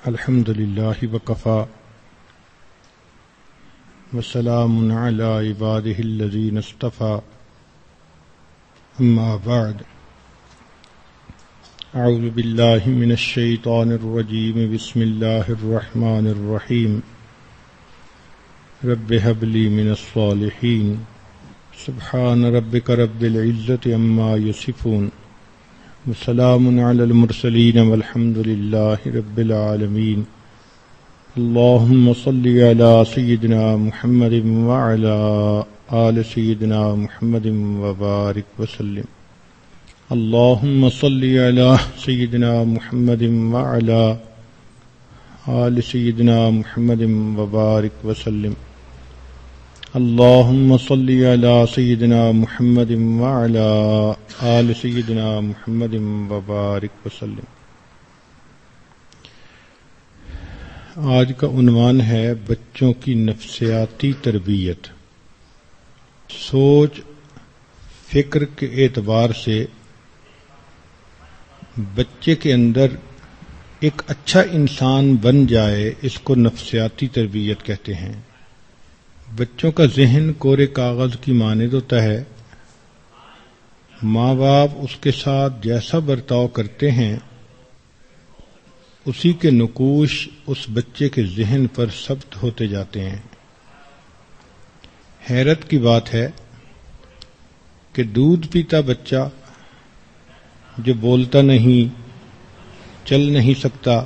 الحمد لله وكفى وسلام على عباده الذين اصطفى أما بعد أعوذ بالله من الشيطان الرجيم بسم الله الرحمن الرحيم رب هب لي من الصالحين سبحان ربك رب العزة عما يصفون وسلام على المرسلين والحمد لله رب العالمين اللهم صل على سيدنا محمد وعلى آل سيدنا محمد وبارك وسلم اللهم صل على سيدنا محمد وعلى آل سيدنا محمد وبارك وسلم اللهم صل على سيدنا محمد وعلى آل سيدنا محمد وبارك وسلم۔ آج کا عنوان ہے بچوں کی نفسیاتی تربیت۔ سوچ فکر کے اعتبار سے بچے کے اندر ایک اچھا انسان بن جائے، اس کو نفسیاتی تربیت کہتے ہیں۔ بچوں کا ذہن کورے کاغذ کی مانند ہوتا ہے، ماں باپ اس کے ساتھ جیسا برتاؤ کرتے ہیں اسی کے نقوش اس بچے کے ذہن پر ثبت ہوتے جاتے ہیں۔ حیرت کی بات ہے کہ دودھ پیتا بچہ جو بولتا نہیں، چل نہیں سکتا،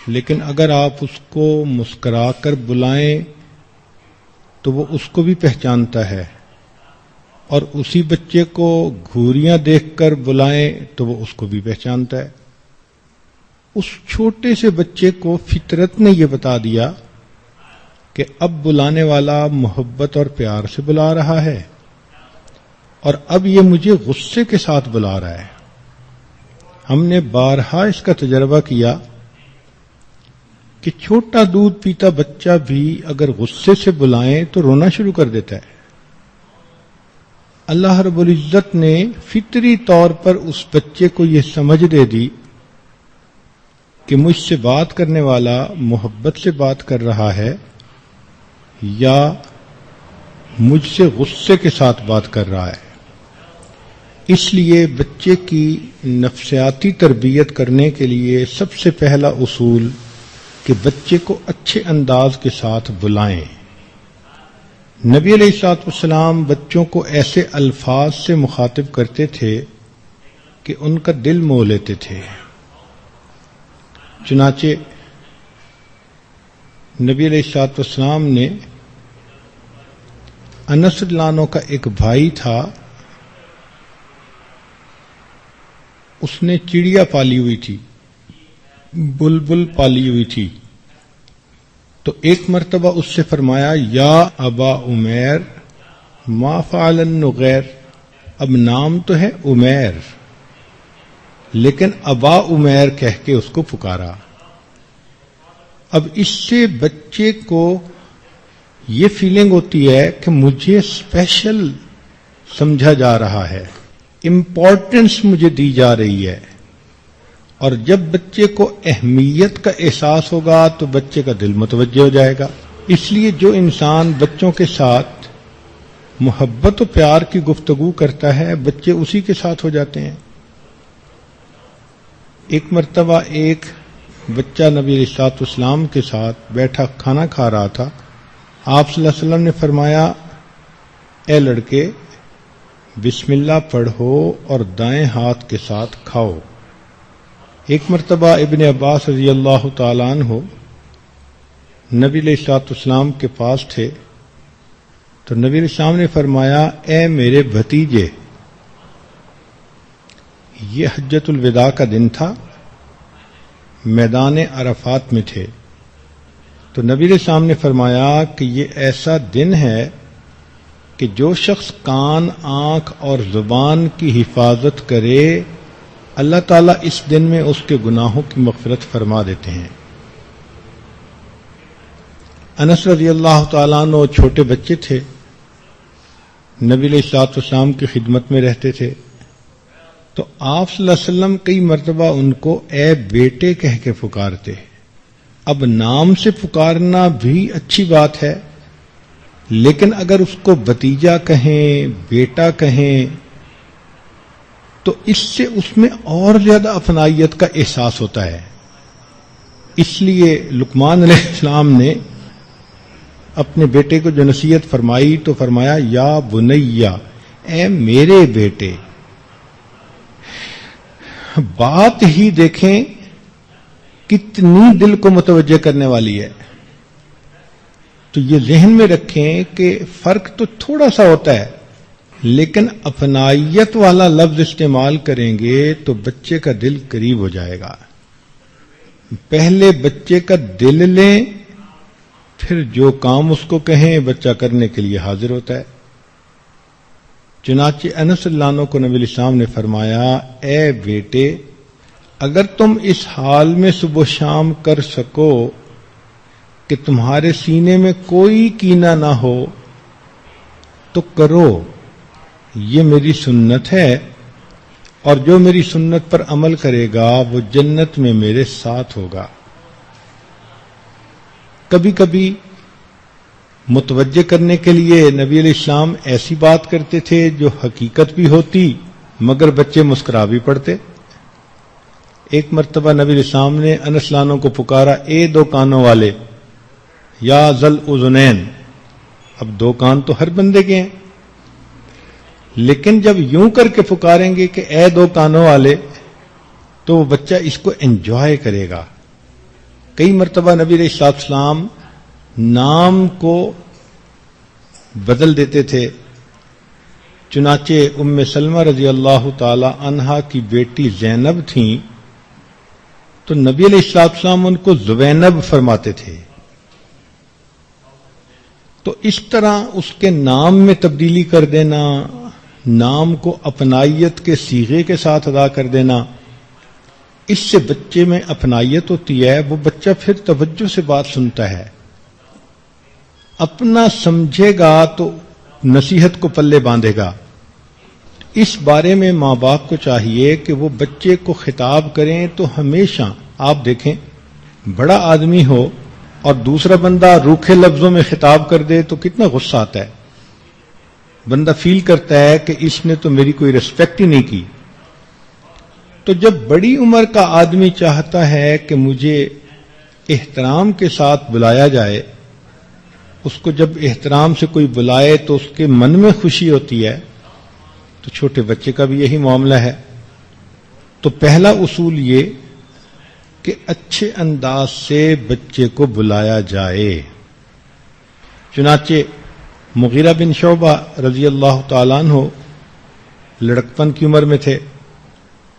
لیکن اگر آپ اس کو مسکرا کر بلائیں تو وہ اس کو بھی پہچانتا ہے، اور اسی بچے کو گھوریاں دیکھ کر بلائیں تو وہ اس کو بھی پہچانتا ہے۔ اس چھوٹے سے بچے کو فطرت نے یہ بتا دیا کہ اب بلانے والا محبت اور پیار سے بلا رہا ہے، اور اب یہ مجھے غصے کے ساتھ بلا رہا ہے۔ ہم نے بارہا اس کا تجربہ کیا کہ چھوٹا دودھ پیتا بچہ بھی اگر غصے سے بلائیں تو رونا شروع کر دیتا ہے۔ اللہ رب العزت نے فطری طور پر اس بچے کو یہ سمجھ دے دی کہ مجھ سے بات کرنے والا محبت سے بات کر رہا ہے یا مجھ سے غصے کے ساتھ بات کر رہا ہے۔ اس لیے بچے کی نفسیاتی تربیت کرنے کے لیے سب سے پہلا اصول کہ بچے کو اچھے انداز کے ساتھ بلائیں۔ نبی علیہ الصلوۃ والسلام بچوں کو ایسے الفاظ سے مخاطب کرتے تھے کہ ان کا دل موہ لیتے تھے۔ چنانچہ نبی علیہ الصلوۃ والسلام نے انس رضی اللہ عنہ کا ایک بھائی تھا، اس نے چڑیا پالی ہوئی تھی، بلبل پالی ہوئی تھی، تو ایک مرتبہ اس سے فرمایا یا ابا عمیر ما فعل النغیر۔ اب نام تو ہے عمیر لیکن ابا عمیر کہہ کے اس کو پکارا۔ اب اس سے بچے کو یہ فیلنگ ہوتی ہے کہ مجھے اسپیشل سمجھا جا رہا ہے، امپورٹنس مجھے دی جا رہی ہے، اور جب بچے کو اہمیت کا احساس ہوگا تو بچے کا دل متوجہ ہو جائے گا۔ اس لیے جو انسان بچوں کے ساتھ محبت و پیار کی گفتگو کرتا ہے بچے اسی کے ساتھ ہو جاتے ہیں۔ ایک مرتبہ ایک بچہ نبی علیہ الصلوۃ والسلام کے ساتھ بیٹھا کھانا کھا رہا تھا۔ آپ صلی اللہ علیہ وسلم نے فرمایا اے لڑکے بسم اللہ پڑھو اور دائیں ہاتھ کے ساتھ کھاؤ۔ ایک مرتبہ ابن عباس رضی اللہ تعالیٰ عنہ نبی علیہ الصلوۃ والسلام کے پاس تھے، تو نبی علیہ السلام نے فرمایا اے میرے بھتیجے، یہ حجۃ الوداع کا دن تھا، میدان عرفات میں تھے، تو نبی علیہ السلام نے فرمایا کہ یہ ایسا دن ہے کہ جو شخص کان، آنکھ اور زبان کی حفاظت کرے اللہ تعالیٰ اس دن میں اس کے گناہوں کی مغفرت فرما دیتے ہیں۔ انس رضی اللہ تعالیٰ عنہ چھوٹے بچے تھے، نبی علیہ الصلوۃ والسلام کی خدمت میں رہتے تھے، تو آپ صلی اللہ علیہ وسلم کئی مرتبہ ان کو اے بیٹے کہہ کے پکارتے، اب نام سے پکارنا بھی اچھی بات ہے، لیکن اگر اس کو بھتیجا کہیں، بیٹا کہیں، تو اس سے اس میں اور زیادہ اپنائیت کا احساس ہوتا ہے۔ اس لیے لقمان علیہ السلام نے اپنے بیٹے کو جو نصیحت فرمائی تو فرمایا یا بنیا، اے میرے بیٹے۔ بات ہی دیکھیں کتنی دل کو متوجہ کرنے والی ہے۔ تو یہ ذہن میں رکھیں کہ فرق تو تھوڑا سا ہوتا ہے، لیکن اپنائیت والا لفظ استعمال کریں گے تو بچے کا دل قریب ہو جائے گا۔ پہلے بچے کا دل لیں، پھر جو کام اس کو کہیں بچہ کرنے کے لیے حاضر ہوتا ہے۔ چنانچہ انس اللہ عنہ کو نبی علیہ السلام نے فرمایا، اے بیٹے، اگر تم اس حال میں صبح و شام کر سکو کہ تمہارے سینے میں کوئی کینہ نہ ہو تو کرو، یہ میری سنت ہے، اور جو میری سنت پر عمل کرے گا وہ جنت میں میرے ساتھ ہوگا۔ کبھی کبھی متوجہ کرنے کے لیے نبی علیہ السلام ایسی بات کرتے تھے جو حقیقت بھی ہوتی مگر بچے مسکرا بھی پڑتے۔ ایک مرتبہ نبی علیہ السلام نے انس لانوں کو پکارا، اے دو کانوں والے، یا ذل اذنین۔ اب دو کان تو ہر بندے کے ہیں، لیکن جب یوں کر کے پکاریں گے کہ اے دو کانوں والے تو وہ بچہ اس کو انجوائے کرے گا۔ کئی مرتبہ نبی علیہ السلام نام کو بدل دیتے تھے۔ چنانچہ ام سلمہ رضی اللہ تعالی عنہا کی بیٹی زینب تھیں تو نبی علیہ السلام ان کو زوینب فرماتے تھے۔ تو اس طرح اس کے نام میں تبدیلی کر دینا، نام کو اپنائیت کے صیغے کے ساتھ ادا کر دینا، اس سے بچے میں اپنائیت ہوتی ہے۔ وہ بچہ پھر توجہ سے بات سنتا ہے، اپنا سمجھے گا تو نصیحت کو پلے باندھے گا۔ اس بارے میں ماں باپ کو چاہیے کہ وہ بچے کو خطاب کریں تو ہمیشہ، آپ دیکھیں بڑا آدمی ہو اور دوسرا بندہ روکھے لفظوں میں خطاب کر دے تو کتنا غصہ آتا ہے، بندہ فیل کرتا ہے کہ اس نے تو میری کوئی ریسپیکٹ ہی نہیں کی۔ تو جب بڑی عمر کا آدمی چاہتا ہے کہ مجھے احترام کے ساتھ بلایا جائے، اس کو جب احترام سے کوئی بلائے تو اس کے من میں خوشی ہوتی ہے، تو چھوٹے بچے کا بھی یہی معاملہ ہے۔ تو پہلا اصول یہ کہ اچھے انداز سے بچے کو بلایا جائے۔ چنانچہ مغیرہ بن شعبہ رضی اللہ تعالیٰ عنہ لڑکپن کی عمر میں تھے۔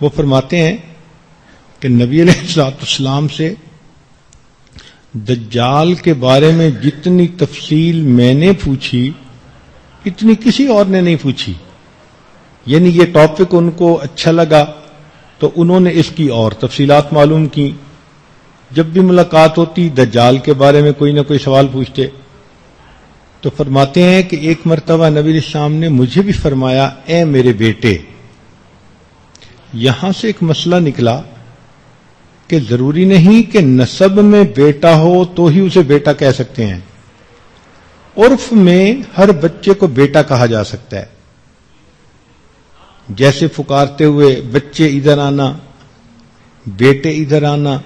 وہ فرماتے ہیں کہ نبی علیہ السلام سے دجال کے بارے میں جتنی تفصیل میں نے پوچھی اتنی کسی اور نے نہیں پوچھی، یعنی یہ ٹاپک ان کو اچھا لگا تو انہوں نے اس کی اور تفصیلات معلوم کی۔ جب بھی ملاقات ہوتی دجال کے بارے میں کوئی نہ کوئی سوال پوچھتے۔ تو فرماتے ہیں کہ ایک مرتبہ نبی علیہ السلام نے مجھے بھی فرمایا، اے میرے بیٹے۔ یہاں سے ایک مسئلہ نکلا کہ ضروری نہیں کہ نسب میں بیٹا ہو تو ہی اسے بیٹا کہہ سکتے ہیں، عرف میں ہر بچے کو بیٹا کہا جا سکتا ہے۔ جیسے پکارتے ہوئے بچے ادھر آنا، بیٹے ادھر آنا،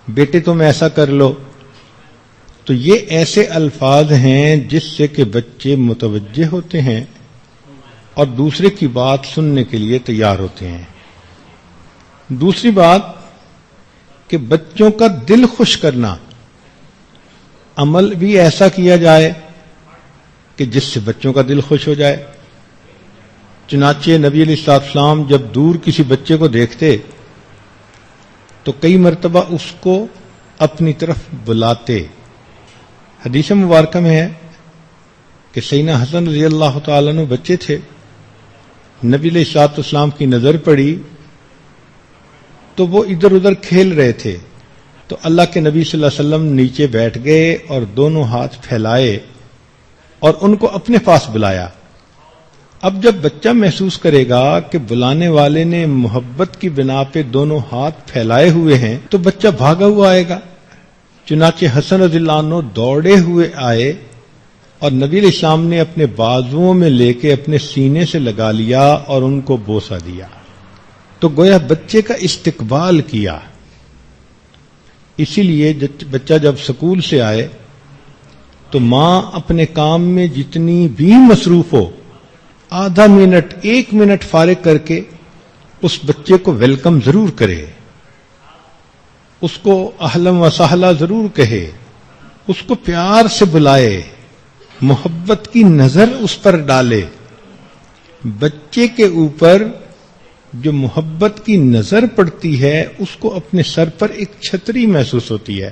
بیٹے تم ایسا کر لو، تو یہ ایسے الفاظ ہیں جس سے کہ بچے متوجہ ہوتے ہیں اور دوسرے کی بات سننے کے لیے تیار ہوتے ہیں۔ دوسری بات کہ بچوں کا دل خوش کرنا، عمل بھی ایسا کیا جائے کہ جس سے بچوں کا دل خوش ہو جائے۔ چنانچہ نبی علیہ السلام جب دور کسی بچے کو دیکھتے تو کئی مرتبہ اس کو اپنی طرف بلاتے۔ حدیث مبارکہ میں ہے کہ سیدنا حسن رضی اللہ تعالیٰ عنہ بچے تھے، نبی علیہ السلام کی نظر پڑی تو وہ ادھر ادھر کھیل رہے تھے، تو اللہ کے نبی صلی اللہ علیہ وسلم نیچے بیٹھ گئے اور دونوں ہاتھ پھیلائے اور ان کو اپنے پاس بلایا۔ اب جب بچہ محسوس کرے گا کہ بلانے والے نے محبت کی بنا پہ دونوں ہاتھ پھیلائے ہوئے ہیں تو بچہ بھاگا ہوا آئے گا، چنانچہ حسن رضی اللہ عنہ دوڑے ہوئے آئے اور نبی علیہ السلام نے اپنے بازوؤں میں لے کے اپنے سینے سے لگا لیا اور ان کو بوسہ دیا، تو گویا بچے کا استقبال کیا۔ اسی لیے بچہ جب سکول سے آئے تو ماں اپنے کام میں جتنی بھی مصروف ہو، آدھا منٹ 1 منٹ فارغ کر کے اس بچے کو ویلکم ضرور کرے، اس کو اہلا و سہلا ضرور کہے، اس کو پیار سے بلائے، محبت کی نظر اس پر ڈالے۔ بچے کے اوپر جو محبت کی نظر پڑتی ہے اس کو اپنے سر پر ایک چھتری محسوس ہوتی ہے،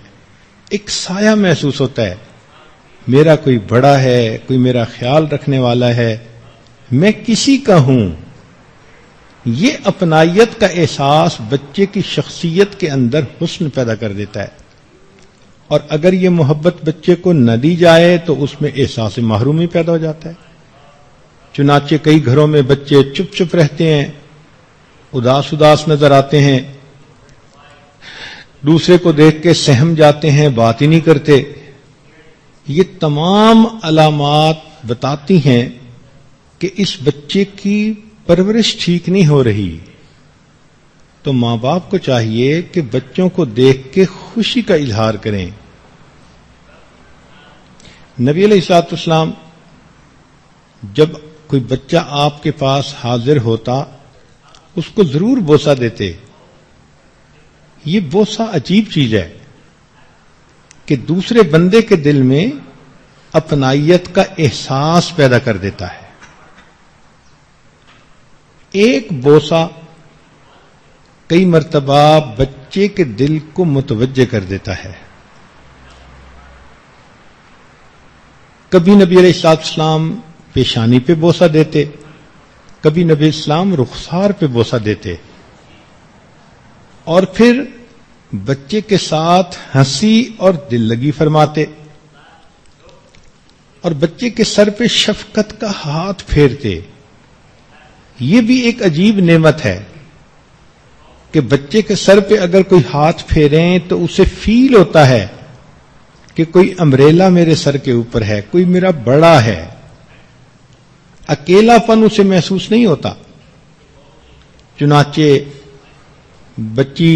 ایک سایہ محسوس ہوتا ہے، میرا کوئی بڑا ہے، کوئی میرا خیال رکھنے والا ہے، میں کسی کا ہوں۔ یہ اپنائیت کا احساس بچے کی شخصیت کے اندر حسن پیدا کر دیتا ہے، اور اگر یہ محبت بچے کو نہ دی جائے تو اس میں احساس محرومی پیدا ہو جاتا ہے۔ چنانچہ کئی گھروں میں بچے چپ چپ رہتے ہیں، اداس اداس نظر آتے ہیں، دوسرے کو دیکھ کے سہم جاتے ہیں، بات ہی نہیں کرتے۔ یہ تمام علامات بتاتی ہیں کہ اس بچے کی پرورش ٹھیک نہیں ہو رہی۔ تو ماں باپ کو چاہیے کہ بچوں کو دیکھ کے خوشی کا اظہار کریں۔ نبی علیہ الصلوۃ والسلام جب کوئی بچہ آپ کے پاس حاضر ہوتا اس کو ضرور بوسہ دیتے۔ یہ بوسہ عجیب چیز ہے کہ دوسرے بندے کے دل میں اپنائیت کا احساس پیدا کر دیتا ہے۔ ایک بوسہ کئی مرتبہ بچے کے دل کو متوجہ کر دیتا ہے۔ کبھی نبی علیہ الصلوۃ والسلام پیشانی پہ بوسہ دیتے، کبھی نبی اسلام رخسار پہ بوسہ دیتے، اور پھر بچے کے ساتھ ہنسی اور دل لگی فرماتے، اور بچے کے سر پہ شفقت کا ہاتھ پھیرتے۔ یہ بھی ایک عجیب نعمت ہے کہ بچے کے سر پہ اگر کوئی ہاتھ پھیریں تو اسے فیل ہوتا ہے کہ کوئی امبریلا میرے سر کے اوپر ہے، کوئی میرا بڑا ہے۔ اکیلا پن اسے محسوس نہیں ہوتا۔ چنانچہ بچی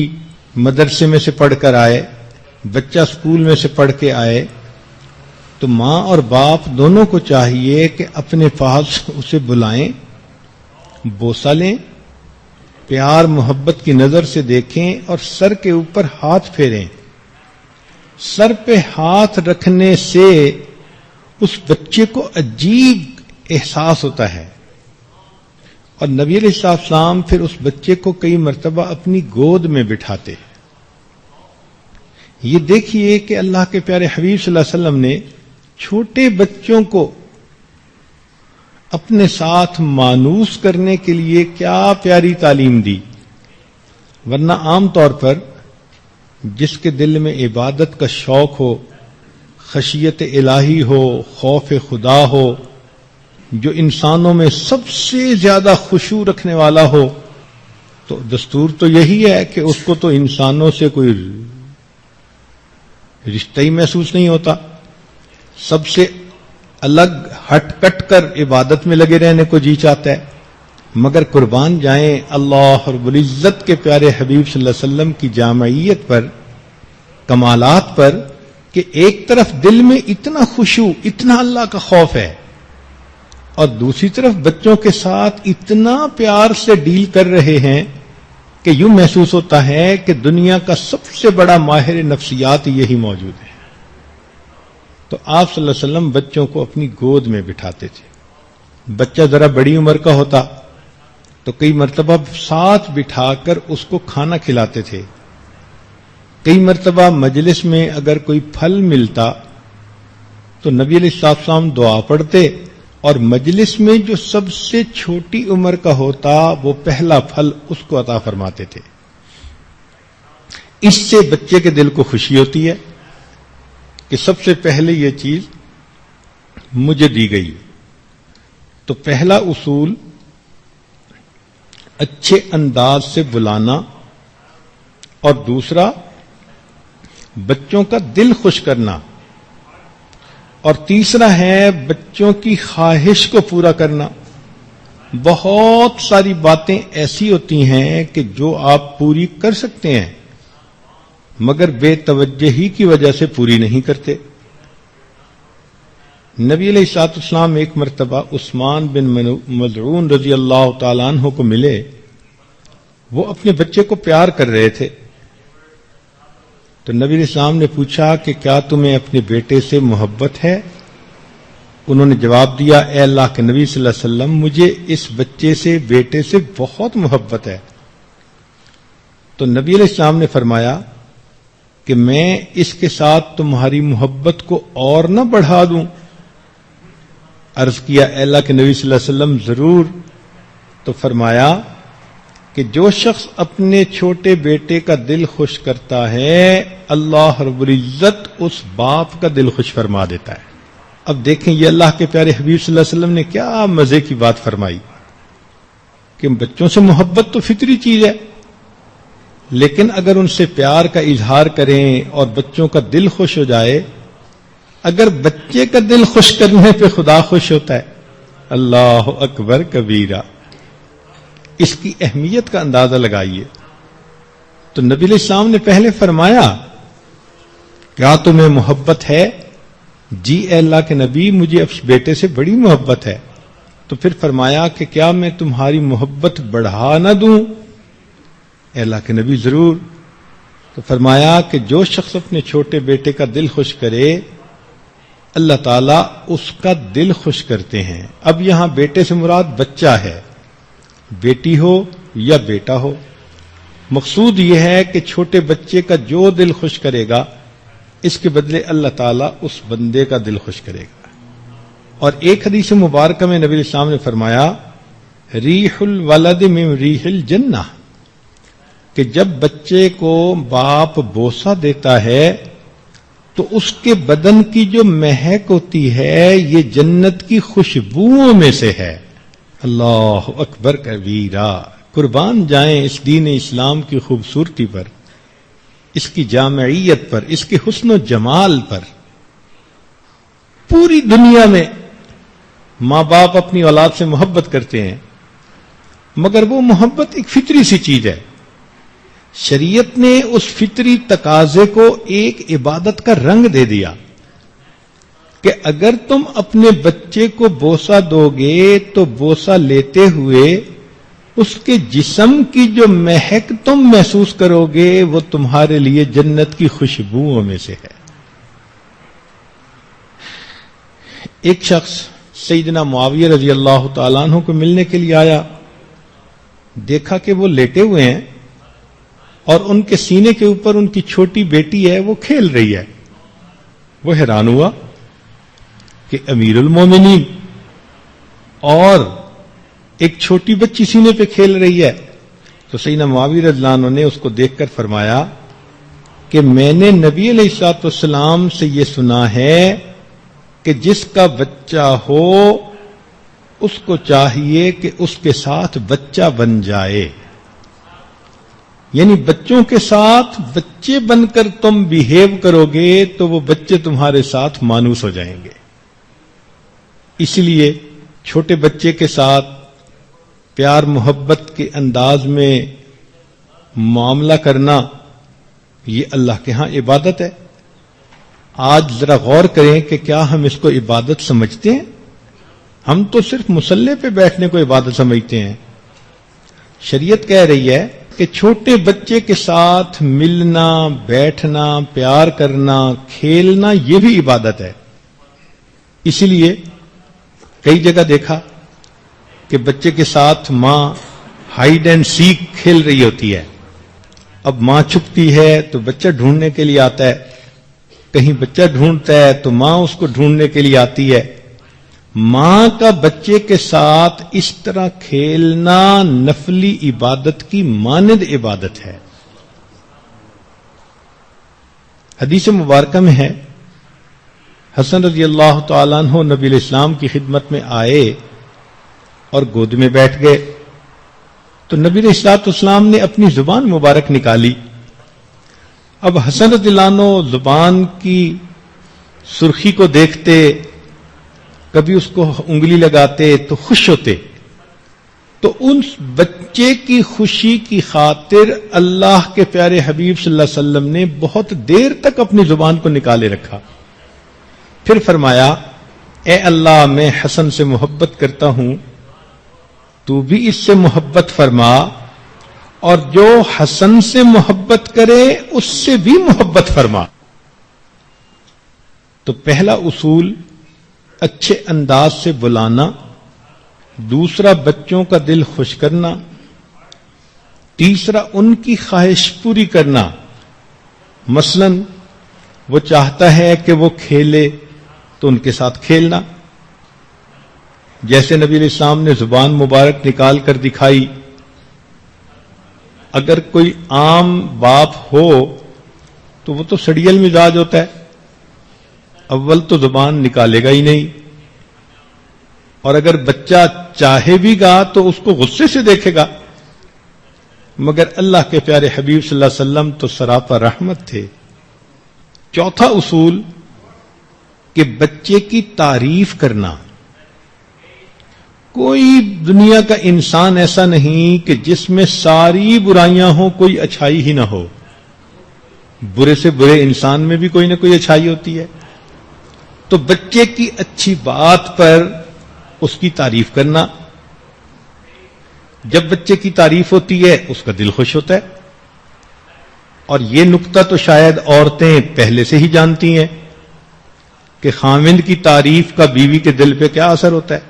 مدرسے میں سے پڑھ کر آئے، بچہ اسکول میں سے پڑھ کے آئے، تو ماں اور باپ دونوں کو چاہیے کہ اپنے پاس اسے بلائیں، بوسہ لیں، پیار محبت کی نظر سے دیکھیں اور سر کے اوپر ہاتھ پھیریں۔ سر پہ ہاتھ رکھنے سے اس بچے کو عجیب احساس ہوتا ہے، اور نبی علیہ السلام پھر اس بچے کو کئی مرتبہ اپنی گود میں بٹھاتے۔ یہ دیکھیے کہ اللہ کے پیارے حبیب صلی اللہ علیہ وسلم نے چھوٹے بچوں کو اپنے ساتھ مانوس کرنے کے لیے کیا پیاری تعلیم دی۔ ورنہ عام طور پر جس کے دل میں عبادت کا شوق ہو، خشیت الہی ہو، خوف خدا ہو، جو انسانوں میں سب سے زیادہ خشوع رکھنے والا ہو، تو دستور تو یہی ہے کہ اس کو تو انسانوں سے کوئی رشتہ ہی محسوس نہیں ہوتا، سب سے الگ ہٹ کٹ کر عبادت میں لگے رہنے کو جی چاہتا ہے۔ مگر قربان جائیں اللہ رب العزت کے پیارے حبیب صلی اللہ علیہ وسلم کی جامعیت پر، کمالات پر، کہ ایک طرف دل میں اتنا خشوع، اتنا اللہ کا خوف ہے، اور دوسری طرف بچوں کے ساتھ اتنا پیار سے ڈیل کر رہے ہیں کہ یوں محسوس ہوتا ہے کہ دنیا کا سب سے بڑا ماہر نفسیات یہی موجود ہے۔ تو آپ صلی اللہ علیہ وسلم بچوں کو اپنی گود میں بٹھاتے تھے۔ بچہ ذرا بڑی عمر کا ہوتا تو کئی مرتبہ ساتھ بٹھا کر اس کو کھانا کھلاتے تھے۔ کئی مرتبہ مجلس میں اگر کوئی پھل ملتا تو نبی علیہ السلام دعا پڑھتے، اور مجلس میں جو سب سے چھوٹی عمر کا ہوتا وہ پہلا پھل اس کو عطا فرماتے تھے۔ اس سے بچے کے دل کو خوشی ہوتی ہے کہ سب سے پہلے یہ چیز مجھے دی گئی۔ تو پہلا اصول اچھے انداز سے بلانا، اور دوسرا بچوں کا دل خوش کرنا، اور تیسرا ہے بچوں کی خواہش کو پورا کرنا۔ بہت ساری باتیں ایسی ہوتی ہیں کہ جو آپ پوری کر سکتے ہیں مگر بے توجہی کی وجہ سے پوری نہیں کرتے۔ نبی علیہ الصلوۃ والسلام ایک مرتبہ عثمان بن مظعون رضی اللہ تعالیٰ عنہ کو ملے، وہ اپنے بچے کو پیار کر رہے تھے، تو نبی علیہ السلام نے پوچھا کہ کیا تمہیں اپنے بیٹے سے محبت ہے؟ انہوں نے جواب دیا، اے اللہ کے نبی صلی اللہ علیہ وسلم، مجھے اس بچے سے، بیٹے سے بہت محبت ہے۔ تو نبی علیہ السلام نے فرمایا کہ میں اس کے ساتھ تمہاری محبت کو اور نہ بڑھا دوں؟ عرض کیا، اے اللہ کے نبی صلی اللہ علیہ وسلم ضرور۔ تو فرمایا کہ جو شخص اپنے چھوٹے بیٹے کا دل خوش کرتا ہے، اللہ رب العزت اس باپ کا دل خوش فرما دیتا ہے۔ اب دیکھیں یہ اللہ کے پیارے حبیب صلی اللہ علیہ وسلم نے کیا مزے کی بات فرمائی کہ بچوں سے محبت تو فطری چیز ہے، لیکن اگر ان سے پیار کا اظہار کریں اور بچوں کا دل خوش ہو جائے، اگر بچے کا دل خوش کرنے پہ خدا خوش ہوتا ہے، اللہ اکبر کبیرہ، اس کی اہمیت کا اندازہ لگائیے۔ تو نبی علیہ السلام نے پہلے فرمایا، کیا تمہیں محبت ہے؟ جی اے اللہ کے نبی، مجھے اس بیٹے سے بڑی محبت ہے۔ تو پھر فرمایا کہ کیا میں تمہاری محبت بڑھا نہ دوں؟ اے اللہ کے نبی ضرور۔ تو فرمایا کہ جو شخص اپنے چھوٹے بیٹے کا دل خوش کرے، اللہ تعالیٰ اس کا دل خوش کرتے ہیں۔ اب یہاں بیٹے سے مراد بچہ ہے، بیٹی ہو یا بیٹا ہو، مقصود یہ ہے کہ چھوٹے بچے کا جو دل خوش کرے گا، اس کے بدلے اللہ تعالیٰ اس بندے کا دل خوش کرے گا۔ اور ایک حدیث مبارکہ میں نبی علیہ السلام نے فرمایا، ریح الولد من ریح الجنہ، کہ جب بچے کو باپ بوسہ دیتا ہے تو اس کے بدن کی جو مہک ہوتی ہے یہ جنت کی خوشبوؤں میں سے ہے۔ اللہ اکبر کبیرہ، قربان جائیں اس دین اسلام کی خوبصورتی پر، اس کی جامعیت پر، اس کے حسن و جمال پر۔ پوری دنیا میں ماں باپ اپنی اولاد سے محبت کرتے ہیں، مگر وہ محبت ایک فطری سی چیز ہے۔ شریعت نے اس فطری تقاضے کو ایک عبادت کا رنگ دے دیا کہ اگر تم اپنے بچے کو بوسہ دو گے تو بوسہ لیتے ہوئے اس کے جسم کی جو مہک تم محسوس کرو گے وہ تمہارے لیے جنت کی خوشبوؤں میں سے ہے۔ ایک شخص سیدنا معاویہ رضی اللہ تعالیٰ عنہ کو ملنے کے لیے آیا، دیکھا کہ وہ لیٹے ہوئے ہیں اور ان کے سینے کے اوپر ان کی چھوٹی بیٹی ہے، وہ کھیل رہی ہے۔ وہ حیران ہوا کہ امیر المومنین اور ایک چھوٹی بچی سینے پہ کھیل رہی ہے۔ تو سیدنا معاویہ رضی اللہ عنہ نے اس کو دیکھ کر فرمایا کہ میں نے نبی علیہ الصلوۃ والسلام سے یہ سنا ہے کہ جس کا بچہ ہو اس کو چاہیے کہ اس کے ساتھ بچہ بن جائے، یعنی بچوں کے ساتھ بچے بن کر تم بیہیو کرو گے تو وہ بچے تمہارے ساتھ مانوس ہو جائیں گے۔ اس لیے چھوٹے بچے کے ساتھ پیار محبت کے انداز میں معاملہ کرنا یہ اللہ کے ہاں عبادت ہے۔ آج ذرا غور کریں کہ کیا ہم اس کو عبادت سمجھتے ہیں؟ ہم تو صرف مصلی پہ بیٹھنے کو عبادت سمجھتے ہیں۔ شریعت کہہ رہی ہے کہ چھوٹے بچے کے ساتھ ملنا، بیٹھنا، پیار کرنا، کھیلنا یہ بھی عبادت ہے۔ اسی لیے کئی جگہ دیکھا کہ بچے کے ساتھ ماں ہائیڈ اینڈ سیک کھیل رہی ہوتی ہے۔ اب ماں چھپتی ہے تو بچہ ڈھونڈنے کے لیے آتا ہے، کہیں بچہ ڈھونڈتا ہے تو ماں اس کو ڈھونڈنے کے لیے آتی ہے۔ ماں کا بچے کے ساتھ اس طرح کھیلنا نفلی عبادت کی مانند عبادت ہے۔ حدیث مبارکہ میں ہے، حسن رضی اللہ تعالیٰ عنہ نبی علیہ السلام کی خدمت میں آئے اور گود میں بیٹھ گئے تو نبی علیہ السلام نے اپنی زبان مبارک نکالی اب حسن رضی اللہ عنہ زبان کی سرخی کو دیکھتے، کبھی اس کو انگلی لگاتے تو خوش ہوتے، تو ان بچے کی خوشی کی خاطر اللہ کے پیارے حبیب صلی اللہ علیہ وسلم نے بہت دیر تک اپنی زبان کو نکالے رکھا. پھر فرمایا، اے اللہ، میں حسن سے محبت کرتا ہوں، تو بھی اس سے محبت فرما، اور جو حسن سے محبت کرے اس سے بھی محبت فرما. تو پہلا اصول اچھے انداز سے بلانا، دوسرا بچوں کا دل خوش کرنا، تیسرا ان کی خواہش پوری کرنا. مثلا وہ چاہتا ہے کہ وہ کھیلے تو ان کے ساتھ کھیلنا. جیسے نبی علیہ السلام نے زبان مبارک نکال کر دکھائی، اگر کوئی عام باپ ہو تو وہ تو سڑیل مزاج ہوتا ہے، اول تو زبان نکالے گا ہی نہیں، اور اگر بچہ چاہے بھی گا تو اس کو غصے سے دیکھے گا. مگر اللہ کے پیارے حبیب صلی اللہ علیہ وسلم تو سراپا رحمت تھے. چوتھا اصول کہ بچے کی تعریف کرنا. کوئی دنیا کا انسان ایسا نہیں کہ جس میں ساری برائیاں ہوں، کوئی اچھائی ہی نہ ہو. برے سے برے انسان میں بھی کوئی نہ کوئی اچھائی ہوتی ہے. تو بچے کی اچھی بات پر اس کی تعریف کرنا. جب بچے کی تعریف ہوتی ہے اس کا دل خوش ہوتا ہے. اور یہ نکتہ تو شاید عورتیں پہلے سے ہی جانتی ہیں کہ خاوند کی تعریف کا بیوی کے دل پہ کیا اثر ہوتا ہے.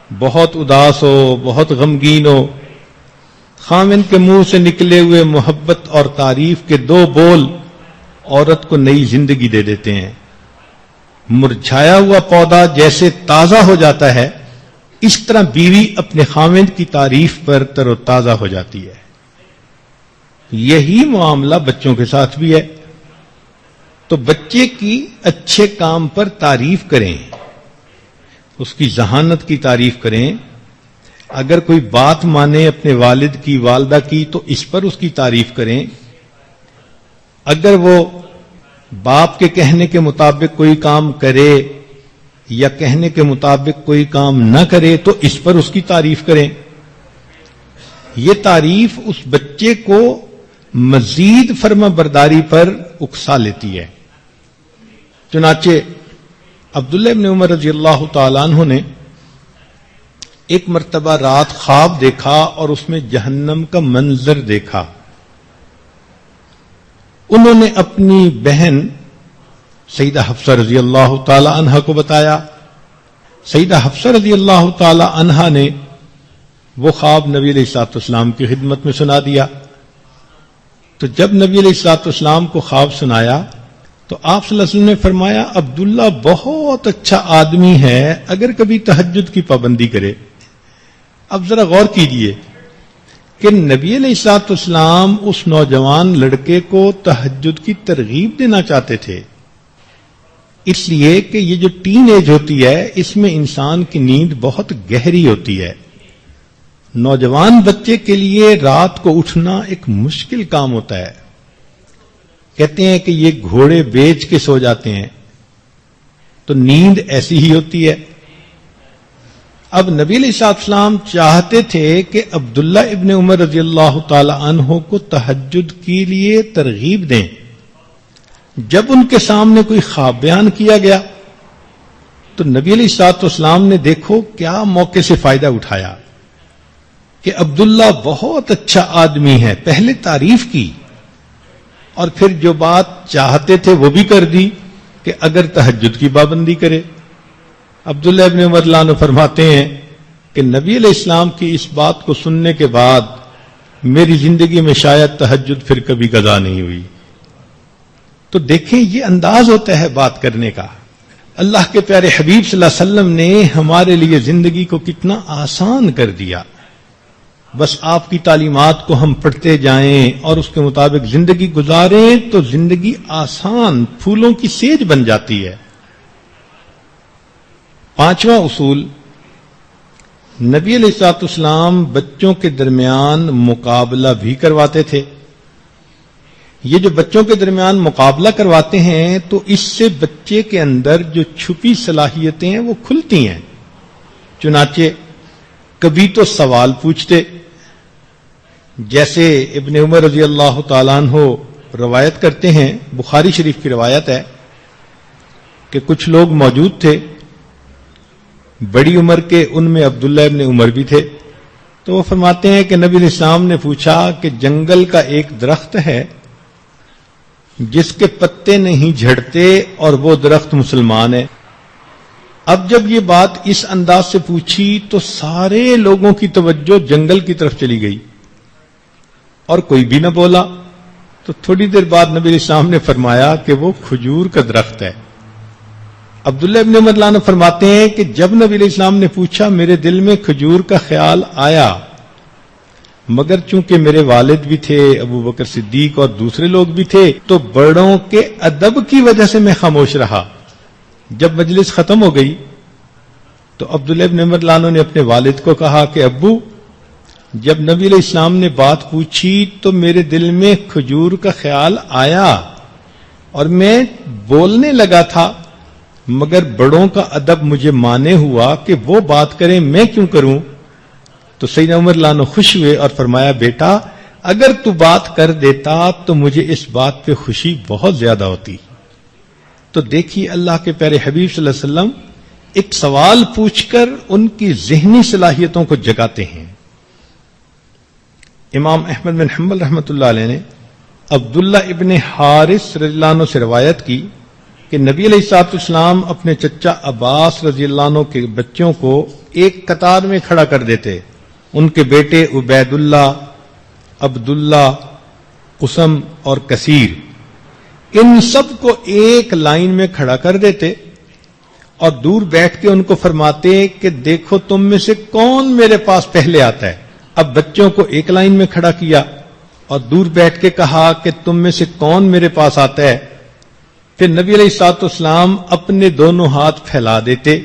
بہت اداس ہو، بہت غمگین ہو، خاوند کے منہ سے نکلے ہوئے محبت اور تعریف کے دو بول عورت کو نئی زندگی دے دیتے ہیں. مرجھایا ہوا پودا جیسے تازہ ہو جاتا ہے، اس طرح بیوی اپنے خاوند کی تعریف پر تر و تازہ ہو جاتی ہے. یہی معاملہ بچوں کے ساتھ بھی ہے. تو بچے کی اچھے کام پر تعریف کریں، اس کی ذہانت کی تعریف کریں. اگر کوئی بات مانے اپنے والد کی، والدہ کی، تو اس پر اس کی تعریف کریں. اگر وہ باپ کے کہنے کے مطابق کوئی کام کرے یا کہنے کے مطابق کوئی کام نہ کرے تو اس پر اس کی تعریف کریں. یہ تعریف اس بچے کو مزید فرما برداری پر اکسا لیتی ہے. چنانچہ عبداللہ ابن عمر رضی اللہ تعالیٰ عنہ نے ایک مرتبہ رات خواب دیکھا اور اس میں جہنم کا منظر دیکھا. انہوں نے اپنی بہن سیدہ حفصہ رضی اللہ تعالی عنہا کو بتایا. سیدہ حفصہ رضی اللہ تعالی عنہا نے وہ خواب نبی علیہ الصلوۃ والسلام کی خدمت میں سنا دیا. تو جب نبی علیہ الصلوۃ والسلام کو خواب سنایا تو آپ صلی اللہ علیہ وسلم نے فرمایا، عبداللہ بہت اچھا آدمی ہے اگر کبھی تہجد کی پابندی کرے. اب ذرا غور کیجئے کہ نبی علیہ الصلوۃ والسلام اس نوجوان لڑکے کو تہجد کی ترغیب دینا چاہتے تھے، اس لیے کہ یہ جو ٹین ایج ہوتی ہے اس میں انسان کی نیند بہت گہری ہوتی ہے. نوجوان بچے کے لیے رات کو اٹھنا ایک مشکل کام ہوتا ہے. کہتے ہیں کہ یہ گھوڑے بیچ کے سو جاتے ہیں، تو نیند ایسی ہی ہوتی ہے. اب نبی علیہ السلام چاہتے تھے کہ عبداللہ ابن عمر رضی اللہ تعالی عنہ کو تہجد کے لیے ترغیب دیں. جب ان کے سامنے کوئی خواب بیان کیا گیا تو نبی علیہ السلام نے دیکھو کیا موقع سے فائدہ اٹھایا کہ عبداللہ بہت اچھا آدمی ہے. پہلے تعریف کی اور پھر جو بات چاہتے تھے وہ بھی کر دی کہ اگر تہجد کی پابندی کرے. عبداللہ ابن عمر رضی اللہ عنہ فرماتے ہیں کہ نبی علیہ السلام کی اس بات کو سننے کے بعد میری زندگی میں شاید تہجد پھر کبھی قضا نہیں ہوئی. تو دیکھیں یہ انداز ہوتا ہے بات کرنے کا. اللہ کے پیارے حبیب صلی اللہ علیہ وسلم نے ہمارے لیے زندگی کو کتنا آسان کر دیا. بس آپ کی تعلیمات کو ہم پڑھتے جائیں اور اس کے مطابق زندگی گزاریں تو زندگی آسان پھولوں کی سیج بن جاتی ہے. پانچواں اصول، نبی علیہ الصلوۃ والسلام بچوں کے درمیان مقابلہ بھی کرواتے تھے. یہ جو بچوں کے درمیان مقابلہ کرواتے ہیں تو اس سے بچے کے اندر جو چھپی صلاحیتیں ہیں وہ کھلتی ہیں. چنانچہ کبھی تو سوال پوچھتے، جیسے ابن عمر رضی اللہ تعالیٰ عنہ روایت کرتے ہیں، بخاری شریف کی روایت ہے کہ کچھ لوگ موجود تھے بڑی عمر کے، ان میں عبداللہ ابن عمر بھی تھے. تو وہ فرماتے ہیں کہ نبی علیہ السلام نے پوچھا کہ جنگل کا ایک درخت ہے جس کے پتے نہیں جھڑتے اور وہ درخت مسلمان ہے. اب جب یہ بات اس انداز سے پوچھی تو سارے لوگوں کی توجہ جنگل کی طرف چلی گئی اور کوئی بھی نہ بولا. تو تھوڑی دیر بعد نبی علیہ السلام نے فرمایا کہ وہ کھجور کا درخت ہے. عبداللہ ابن عمر عنہ فرماتے ہیں کہ جب نبی علیہ السلام نے پوچھا میرے دل میں کھجور کا خیال آیا، مگر چونکہ میرے والد بھی تھے، ابو بکر صدیق اور دوسرے لوگ بھی تھے، تو بڑوں کے ادب کی وجہ سے میں خاموش رہا. جب مجلس ختم ہو گئی تو عبداللہ ابن عمر عنہ نے اپنے والد کو کہا کہ ابو، جب نبی علیہ السلام نے بات پوچھی تو میرے دل میں کھجور کا خیال آیا اور میں بولنے لگا تھا، مگر بڑوں کا ادب مجھے مانے ہوا کہ وہ بات کریں، میں کیوں کروں؟ تو سیدنا عمر عنہ خوش ہوئے اور فرمایا بیٹا اگر تو بات کر دیتا تو مجھے اس بات پہ خوشی بہت زیادہ ہوتی. تو دیکھیے اللہ کے پیارے حبیب صلی اللہ علیہ وسلم ایک سوال پوچھ کر ان کی ذہنی صلاحیتوں کو جگاتے ہیں. امام احمد بن حنبل رحمۃ اللہ علیہ نے عبداللہ ابن حارث رضی اللہ عنہ سے روایت کی کہ نبی علیہ الصلوۃ والسلام اپنے چچا عباس رضی اللہ عنہ کے بچوں کو ایک قطار میں کھڑا کر دیتے. ان کے بیٹے عبید اللہ، عبداللہ، قسم اور کثیر، ان سب کو ایک لائن میں کھڑا کر دیتے اور دور بیٹھ کے ان کو فرماتے کہ دیکھو تم میں سے کون میرے پاس پہلے آتا ہے. اب بچوں کو ایک لائن میں کھڑا کیا اور دور بیٹھ کے کہا کہ تم میں سے کون میرے پاس آتا ہے. پھر نبی علیہ الصلوۃ والسلام اپنے دونوں ہاتھ پھیلا دیتے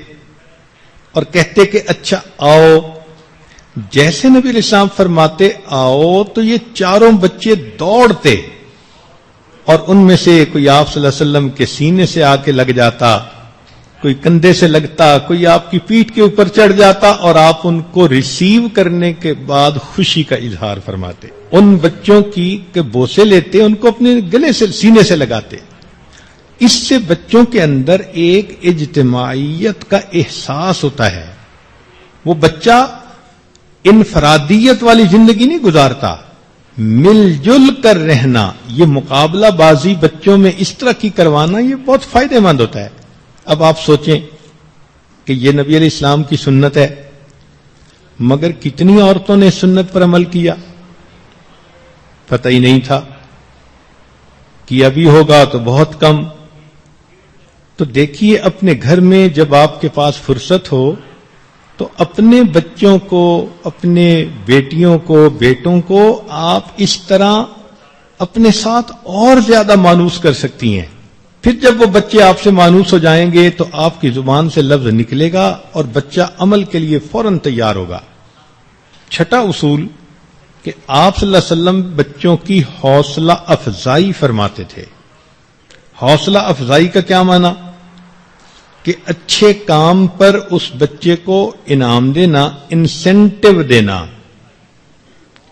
اور کہتے کہ اچھا آؤ. جیسے نبی علیہ السلام فرماتے آؤ تو یہ چاروں بچے دوڑتے اور ان میں سے کوئی آپ صلی اللہ علیہ وسلم کے سینے سے آ کے لگ جاتا، کوئی کندھے سے لگتا، کوئی آپ کی پیٹھ کے اوپر چڑھ جاتا اور آپ ان کو ریسیو کرنے کے بعد خوشی کا اظہار فرماتے. ان بچوں کی کہ بوسے لیتے، ان کو اپنے گلے سے سینے سے لگاتے. اس سے بچوں کے اندر ایک اجتماعیت کا احساس ہوتا ہے. وہ بچہ انفرادیت والی زندگی نہیں گزارتا، مل جل کر رہنا. یہ مقابلہ بازی بچوں میں اس طرح کی کروانا یہ بہت فائدہ مند ہوتا ہے. اب آپ سوچیں کہ یہ نبی علیہ السلام کی سنت ہے، مگر کتنی عورتوں نے سنت پر عمل کیا؟ پتہ ہی نہیں تھا. کیا بھی ہوگا تو بہت کم. تو دیکھیے اپنے گھر میں جب آپ کے پاس فرصت ہو تو اپنے بچوں کو، اپنے بیٹیوں کو، بیٹوں کو آپ اس طرح اپنے ساتھ اور زیادہ مانوس کر سکتی ہیں. پھر جب وہ بچے آپ سے مانوس ہو جائیں گے تو آپ کی زبان سے لفظ نکلے گا اور بچہ عمل کے لیے فوراً تیار ہوگا. چھٹا اصول کہ آپ صلی اللہ علیہ وسلم بچوں کی حوصلہ افزائی فرماتے تھے. حوصلہ افزائی کا کیا معنی؟ کہ اچھے کام پر اس بچے کو انعام دینا، انسینٹو دینا.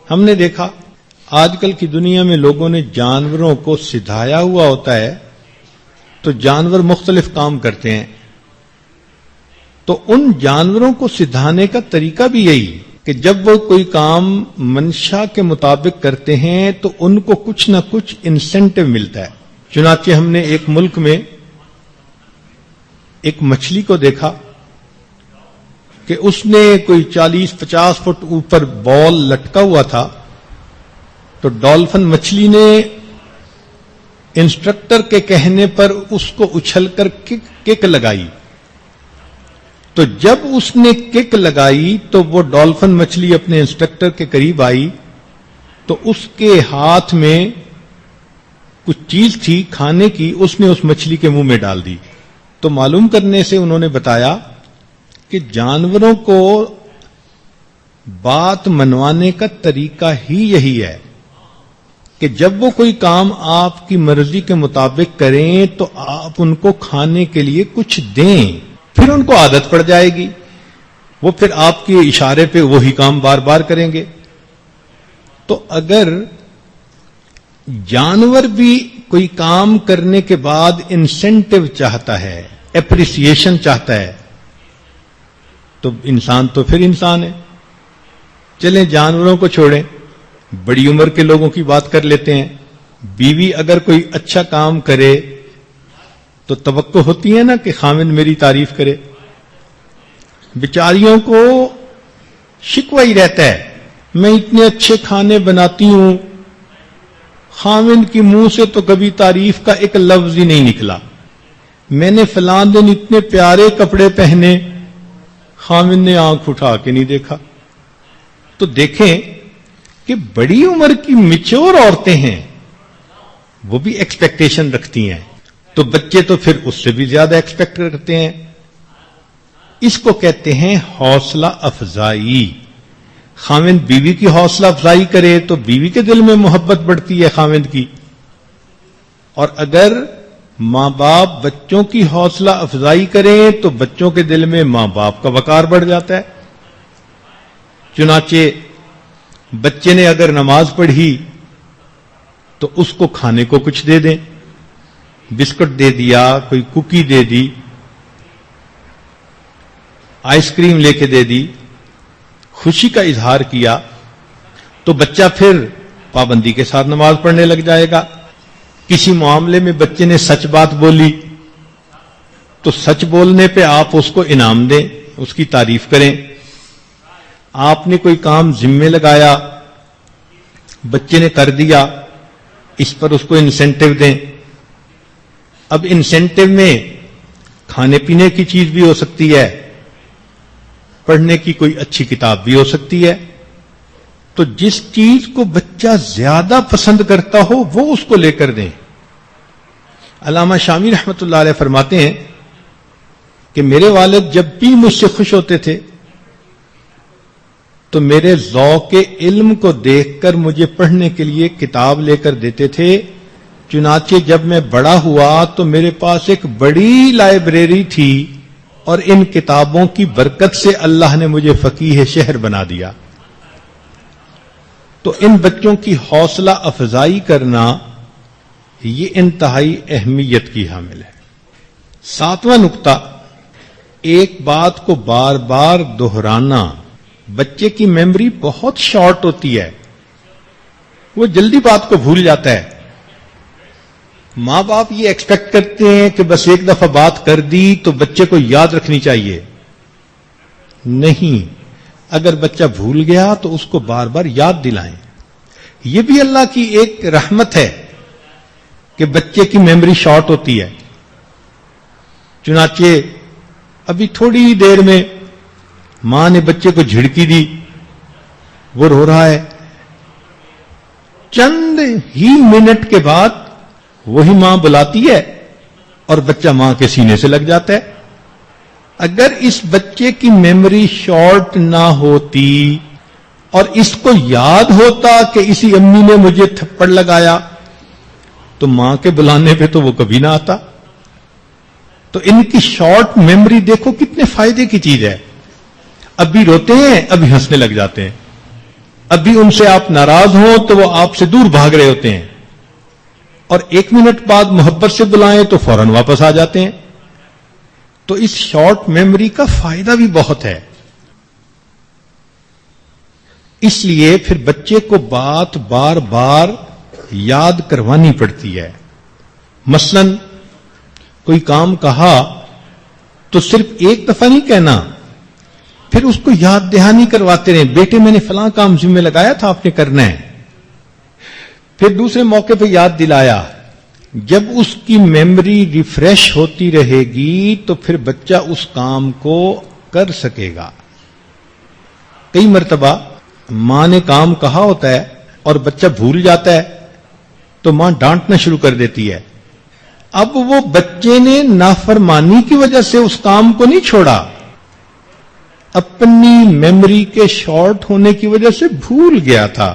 ہم نے دیکھا آج کل کی دنیا میں لوگوں نے جانوروں کو سدھایا ہوا ہوتا ہے تو جانور مختلف کام کرتے ہیں. تو ان جانوروں کو سدھانے کا طریقہ بھی یہی کہ جب وہ کوئی کام منشا کے مطابق کرتے ہیں تو ان کو کچھ نہ کچھ انسینٹو ملتا ہے. چنانچہ ہم نے ایک ملک میں ایک مچھلی کو دیکھا کہ اس نے کوئی 40-50 فٹ اوپر بال لٹکا ہوا تھا. تو ڈالفن مچھلی نے انسٹرکٹر کے کہنے پر اس کو اچھل کر کک لگائی. تو جب اس نے کک لگائی تو وہ ڈالفن مچھلی اپنے انسٹرکٹر کے قریب آئی تو اس کے ہاتھ میں کچھ چیز تھی کھانے کی، اس نے اس مچھلی کے منہ میں ڈال دی. تو معلوم کرنے سے انہوں نے بتایا کہ جانوروں کو بات منوانے کا طریقہ ہی یہی ہے کہ جب وہ کوئی کام آپ کی مرضی کے مطابق کریں تو آپ ان کو کھانے کے لیے کچھ دیں، پھر ان کو عادت پڑ جائے گی، وہ پھر آپ کے اشارے پہ وہی کام بار بار کریں گے۔ تو اگر جانور بھی کوئی کام کرنے کے بعد انسینٹو چاہتا ہے، اپریسیشن چاہتا ہے، تو انسان تو پھر انسان ہے۔ چلیں جانوروں کو چھوڑیں، بڑی عمر کے لوگوں کی بات کر لیتے ہیں۔ بیوی اگر کوئی اچھا کام کرے تو توقع ہوتی ہے نا کہ خاوند میری تعریف کرے۔ بیچاریوں کو شکوہ ہی رہتا ہے، میں اتنے اچھے کھانے بناتی ہوں، خاوند کی منہ سے تو کبھی تعریف کا ایک لفظ ہی نہیں نکلا، میں نے فلاں دن اتنے پیارے کپڑے پہنے، خاوند نے آنکھ اٹھا کے نہیں دیکھا۔ تو دیکھیں کہ بڑی عمر کی میچور عورتیں ہیں، وہ بھی ایکسپیکٹیشن رکھتی ہیں، تو بچے تو پھر اس سے بھی زیادہ ایکسپیکٹ کرتے ہیں۔ اس کو کہتے ہیں حوصلہ افزائی۔ خاوند بیوی کی حوصلہ افزائی کرے تو بیوی کے دل میں محبت بڑھتی ہے خاوند کی، اور اگر ماں باپ بچوں کی حوصلہ افزائی کریں تو بچوں کے دل میں ماں باپ کا وقار بڑھ جاتا ہے۔ چنانچہ بچے نے اگر نماز پڑھی تو اس کو کھانے کو کچھ دے دیں، بسکٹ دے دیا، کوئی کوکی دے دی، آئس کریم لے کے دے دی، خوشی کا اظہار کیا، تو بچہ پھر پابندی کے ساتھ نماز پڑھنے لگ جائے گا۔ کسی معاملے میں بچے نے سچ بات بولی تو سچ بولنے پہ آپ اس کو انعام دیں، اس کی تعریف کریں۔ آپ نے کوئی کام ذمے لگایا، بچے نے کر دیا، اس پر اس کو انسینٹو دیں۔ اب انسینٹو میں کھانے پینے کی چیز بھی ہو سکتی ہے، پڑھنے کی کوئی اچھی کتاب بھی ہو سکتی ہے۔ تو جس چیز کو بچہ زیادہ پسند کرتا ہو وہ اس کو لے کر دیں۔ علامہ شامی رحمۃ اللہ علیہ فرماتے ہیں کہ میرے والد جب بھی مجھ سے خوش ہوتے تھے تو میرے ذوق علم کو دیکھ کر مجھے پڑھنے کے لیے کتاب لے کر دیتے تھے۔ چنانچہ جب میں بڑا ہوا تو میرے پاس ایک بڑی لائبریری تھی، اور ان کتابوں کی برکت سے اللہ نے مجھے فقیہ شہر بنا دیا۔ تو ان بچوں کی حوصلہ افزائی کرنا یہ انتہائی اہمیت کی حامل ہے۔ ساتواں نقطہ، ایک بات کو بار بار دہرانا۔ بچے کی میموری بہت شارٹ ہوتی ہے، وہ جلدی بات کو بھول جاتا ہے۔ ماں باپ یہ ایکسپیکٹ کرتے ہیں کہ بس ایک دفعہ بات کر دی تو بچے کو یاد رکھنی چاہیے۔ نہیں، اگر بچہ بھول گیا تو اس کو بار بار یاد دلائیں۔ یہ بھی اللہ کی ایک رحمت ہے کہ بچے کی میموری شارٹ ہوتی ہے۔ چنانچہ ابھی تھوڑی ہی دیر میں ماں نے بچے کو جھڑکی دی، وہ رو رہا ہے، چند ہی منٹ کے بعد وہی ماں بلاتی ہے اور بچہ ماں کے سینے سے لگ جاتا ہے۔ اگر اس بچے کی میموری شارٹ نہ ہوتی اور اس کو یاد ہوتا کہ اسی امی نے مجھے تھپڑ لگایا، تو ماں کے بلانے پہ تو وہ کبھی نہ آتا۔ تو ان کی شارٹ میموری دیکھو کتنے فائدے کی چیز ہے۔ ابھی روتے ہیں، ابھی ہنسنے لگ جاتے ہیں، ابھی ان سے آپ ناراض ہوں تو وہ آپ سے دور بھاگ رہے ہوتے ہیں، اور ایک منٹ بعد محبت سے بلائیں تو فوراً واپس آ جاتے ہیں۔ تو اس شارٹ میموری کا فائدہ بھی بہت ہے۔ اس لیے پھر بچے کو بات بار بار یاد کروانی پڑتی ہے۔ مثلا کوئی کام کہا تو صرف ایک دفعہ نہیں کہنا، پھر اس کو یاد دہانی کرواتے رہیں، بیٹے میں نے فلاں کام ذمہ لگایا تھا، آپ نے کرنا ہے۔ پھر دوسرے موقع پہ یاد دلایا۔ جب اس کی میموری ریفریش ہوتی رہے گی تو پھر بچہ اس کام کو کر سکے گا۔ کئی مرتبہ ماں نے کام کہا ہوتا ہے اور بچہ بھول جاتا ہے تو ماں ڈانٹنا شروع کر دیتی ہے۔ اب وہ بچے نے نافرمانی کی وجہ سے اس کام کو نہیں چھوڑا، اپنی میموری کے شارٹ ہونے کی وجہ سے بھول گیا تھا۔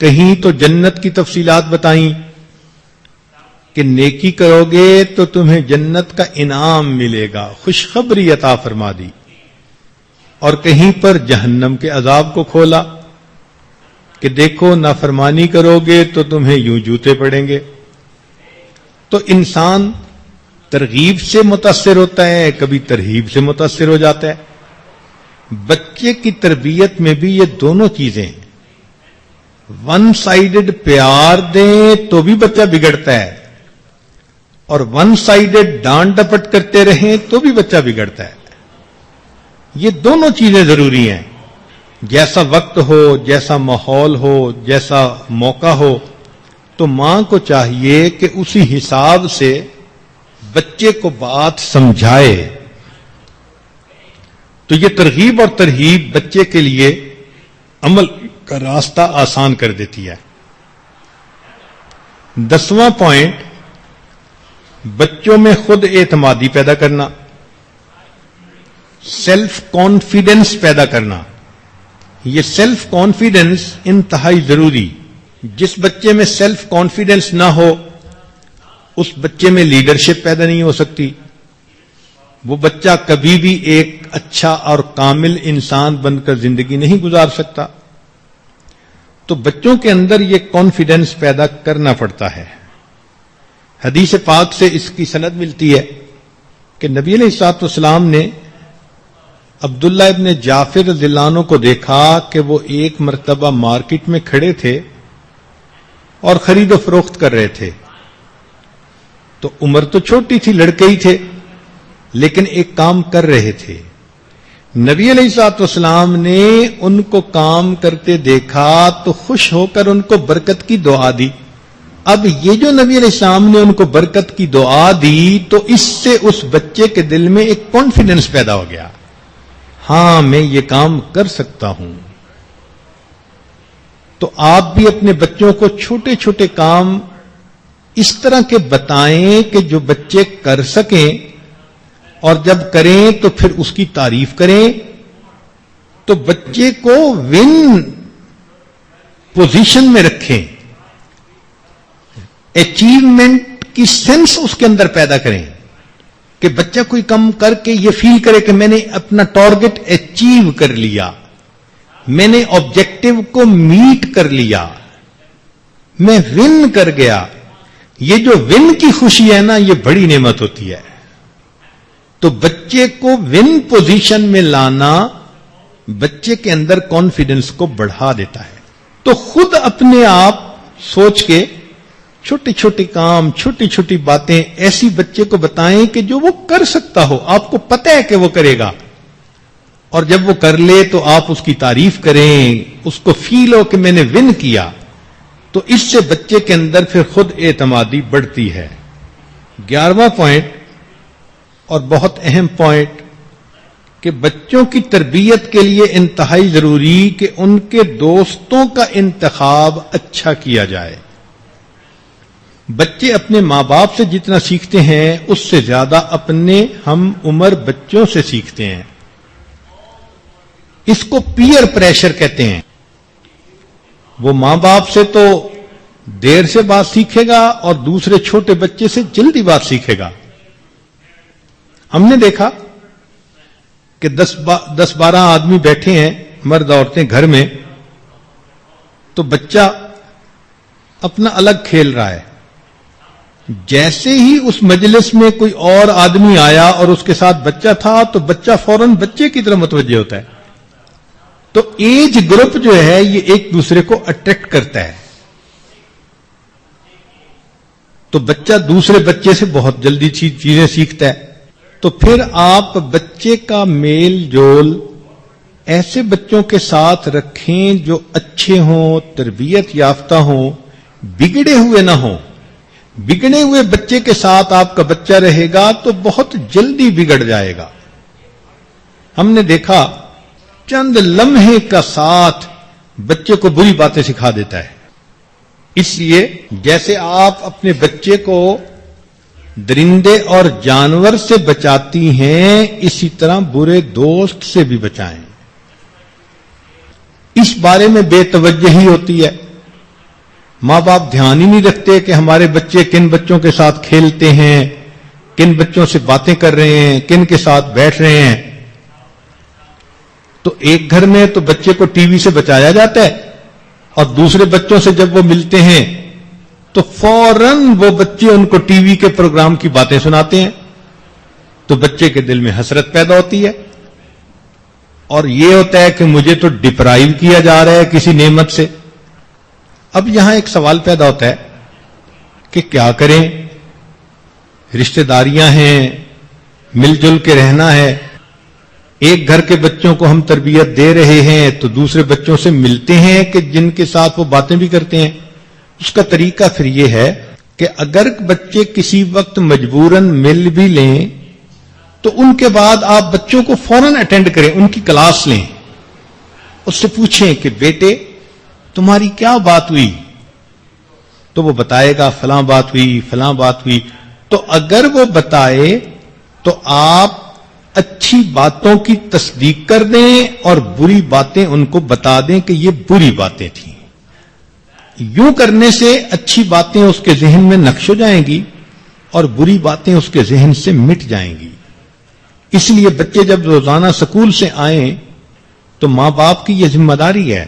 کہیں تو جنت کی تفصیلات بتائیں کہ نیکی کرو گے تو تمہیں جنت کا انعام ملے گا، خوشخبری عطا فرما دی، اور کہیں پر جہنم کے عذاب کو کھولا کہ دیکھو نافرمانی کرو گے تو تمہیں یوں جوتے پڑیں گے۔ تو انسان ترغیب سے متاثر ہوتا ہے، کبھی ترہیب سے متاثر ہو جاتا ہے۔ بچے کی تربیت میں بھی یہ دونوں چیزیں ہیں، ون سائیڈڈ پیار دیں تو بھی بچہ بگڑتا ہے، اور ون سائیڈڈ ڈانٹ ڈپٹ کرتے رہیں تو بھی بچہ بگڑتا ہے۔ یہ دونوں چیزیں ضروری ہیں، جیسا وقت ہو، جیسا ماحول ہو، جیسا موقع ہو، تو ماں کو چاہیے کہ اسی حساب سے بچے کو بات سمجھائے۔ تو یہ ترغیب اور ترہیب بچے کے لیے عمل کا راستہ آسان کر دیتی ہے۔ 10واں پوائنٹ، بچوں میں خود اعتمادی پیدا کرنا، سیلف کانفیڈنس پیدا کرنا۔ یہ سیلف کانفیڈنس انتہائی ضروری۔ جس بچے میں سیلف کانفیڈنس نہ ہو اس بچے میں لیڈرشپ پیدا نہیں ہو سکتی، وہ بچہ کبھی بھی ایک اچھا اور کامل انسان بن کر زندگی نہیں گزار سکتا۔ تو بچوں کے اندر یہ کانفیڈنس پیدا کرنا پڑتا ہے۔ حدیث پاک سے اس کی سند ملتی ہے کہ نبی علیہ الصلوۃ والسلام نے عبداللہ ابن جعفر رضی اللہ عنہ کو دیکھا کہ وہ ایک مرتبہ مارکیٹ میں کھڑے تھے اور خرید و فروخت کر رہے تھے۔ تو عمر تو چھوٹی تھی، لڑکے ہی تھے، لیکن ایک کام کر رہے تھے۔ نبی علیہ الصلوۃ والسلام نے ان کو کام کرتے دیکھا تو خوش ہو کر ان کو برکت کی دعا دی۔ اب یہ جو نبی علیہ السلام نے ان کو برکت کی دعا دی تو اس سے اس بچے کے دل میں ایک کانفیڈنس پیدا ہو گیا، ہاں میں یہ کام کر سکتا ہوں۔ تو آپ بھی اپنے بچوں کو چھوٹے چھوٹے کام اس طرح کے بتائیں کہ جو بچے کر سکیں، اور جب کریں تو پھر اس کی تعریف کریں، تو بچے کو ون پوزیشن میں رکھیں، اچیومنٹ کی سینس اس کے اندر پیدا کریں کہ بچہ کوئی کام کر کے یہ فیل کرے کہ میں نے اپنا ٹارگٹ اچیو کر لیا، میں نے آبجیکٹو کو میٹ کر لیا، میں ون کر گیا۔ یہ جو ون کی خوشی ہے نا، یہ بڑی نعمت ہوتی ہے۔ تو بچے کو ون پوزیشن میں لانا بچے کے اندر کانفیڈنس کو بڑھا دیتا ہے۔ تو خود اپنے آپ سوچ کے چھوٹی چھوٹی کام، چھوٹی چھوٹی باتیں ایسی بچے کو بتائیں کہ جو وہ کر سکتا ہو، آپ کو پتہ ہے کہ وہ کرے گا، اور جب وہ کر لے تو آپ اس کی تعریف کریں، اس کو فیل ہو کہ میں نے ون کیا۔ تو اس سے بچے کے اندر پھر خود اعتمادی بڑھتی ہے۔ 11واں پوائنٹ اور بہت اہم پوائنٹ کہ بچوں کی تربیت کے لیے انتہائی ضروری کہ ان کے دوستوں کا انتخاب اچھا کیا جائے۔ بچے اپنے ماں باپ سے جتنا سیکھتے ہیں اس سے زیادہ اپنے ہم عمر بچوں سے سیکھتے ہیں۔ اس کو پیئر پریشر کہتے ہیں۔ وہ ماں باپ سے تو دیر سے بات سیکھے گا اور دوسرے چھوٹے بچے سے جلدی بات سیکھے گا۔ ہم نے دیکھا کہ 10-12 آدمی بیٹھے ہیں، مرد عورتیں گھر میں، تو بچہ اپنا الگ کھیل رہا ہے۔ جیسے ہی اس مجلس میں کوئی اور آدمی آیا اور اس کے ساتھ بچہ تھا تو بچہ فوراً بچے کی طرف متوجہ ہوتا ہے۔ تو ایج گروپ جو ہے یہ ایک دوسرے کو اٹریکٹ کرتا ہے، تو بچہ دوسرے بچے سے بہت جلدی چیزیں سیکھتا ہے۔ تو پھر آپ بچے کا میل جول ایسے بچوں کے ساتھ رکھیں جو اچھے ہوں، تربیت یافتہ ہوں، بگڑے ہوئے نہ ہوں۔ بگڑے ہوئے بچے کے ساتھ آپ کا بچہ رہے گا تو بہت جلدی بگڑ جائے گا۔ ہم نے دیکھا چند لمحے کا ساتھ بچے کو بری باتیں سکھا دیتا ہے۔ اس لیے جیسے آپ اپنے بچے کو درندے اور جانور سے بچاتی ہیں، اسی طرح برے دوست سے بھی بچائیں۔ اس بارے میں بے توجہی ہوتی ہے ماں باپ دھیان ہی نہیں رکھتے کہ ہمارے بچے کن بچوں کے ساتھ کھیلتے ہیں، کن بچوں سے باتیں کر رہے ہیں، کن کے ساتھ بیٹھ رہے ہیں. تو ایک گھر میں تو بچے کو ٹی وی سے بچایا جاتا ہے، اور دوسرے بچوں سے جب وہ ملتے ہیں تو فوراً وہ بچے ان کو ٹی وی کے پروگرام کی باتیں سناتے ہیں. تو بچے کے دل میں حسرت پیدا ہوتی ہے، اور یہ ہوتا ہے کہ مجھے تو ڈپرائیو کیا جا رہا ہے کسی نعمت سے. اب یہاں ایک سوال پیدا ہوتا ہے کہ کیا کریں؟ رشتہ داریاں ہیں، مل جل کے رہنا ہے. ایک گھر کے بچوں کو ہم تربیت دے رہے ہیں تو دوسرے بچوں سے ملتے ہیں کہ جن کے ساتھ وہ باتیں بھی کرتے ہیں. اس کا طریقہ پھر یہ ہے کہ اگر بچے کسی وقت مجبوراً مل بھی لیں تو ان کے بعد آپ بچوں کو فوراً اٹینڈ کریں، ان کی کلاس لیں، اس سے پوچھیں کہ بیٹے تمہاری کیا بات ہوئی؟ تو وہ بتائے گا فلاں بات ہوئی، فلاں بات ہوئی. تو اگر وہ بتائے تو آپ اچھی باتوں کی تصدیق کر دیں اور بری باتیں ان کو بتا دیں کہ یہ بری باتیں تھیں. یوں کرنے سے اچھی باتیں اس کے ذہن میں نقش ہو جائیں گی اور بری باتیں اس کے ذہن سے مٹ جائیں گی. اس لیے بچے جب روزانہ سکول سے آئیں تو ماں باپ کی یہ ذمہ داری ہے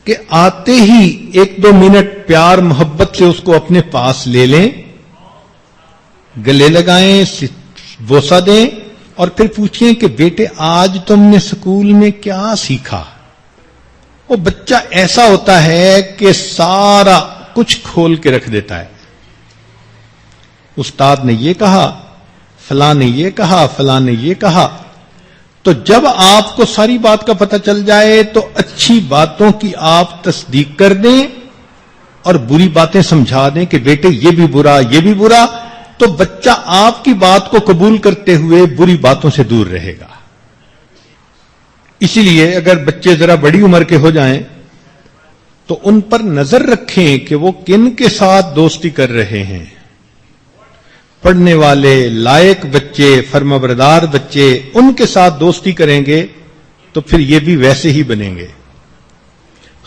کہ آتے ہی 1-2 منٹ پیار محبت سے اس کو اپنے پاس لے لیں، گلے لگائیں، بوسہ دیں، اور پھر پوچھیں کہ بیٹے آج تم نے سکول میں کیا سیکھا؟ وہ بچہ ایسا ہوتا ہے کہ سارا کچھ کھول کے رکھ دیتا ہے. استاد نے یہ کہا، فلاں نے یہ کہا، فلاں نے یہ کہا. تو جب آپ کو ساری بات کا پتہ چل جائے تو اچھی باتوں کی آپ تصدیق کر دیں اور بری باتیں سمجھا دیں کہ بیٹے یہ بھی برا، یہ بھی برا. تو بچہ آپ کی بات کو قبول کرتے ہوئے بری باتوں سے دور رہے گا. اسی لیے اگر بچے ذرا بڑی عمر کے ہو جائیں تو ان پر نظر رکھیں کہ وہ کن کے ساتھ دوستی کر رہے ہیں. پڑھنے والے لائق بچے، فرمانبردار بچے، ان کے ساتھ دوستی کریں گے تو پھر یہ بھی ویسے ہی بنیں گے.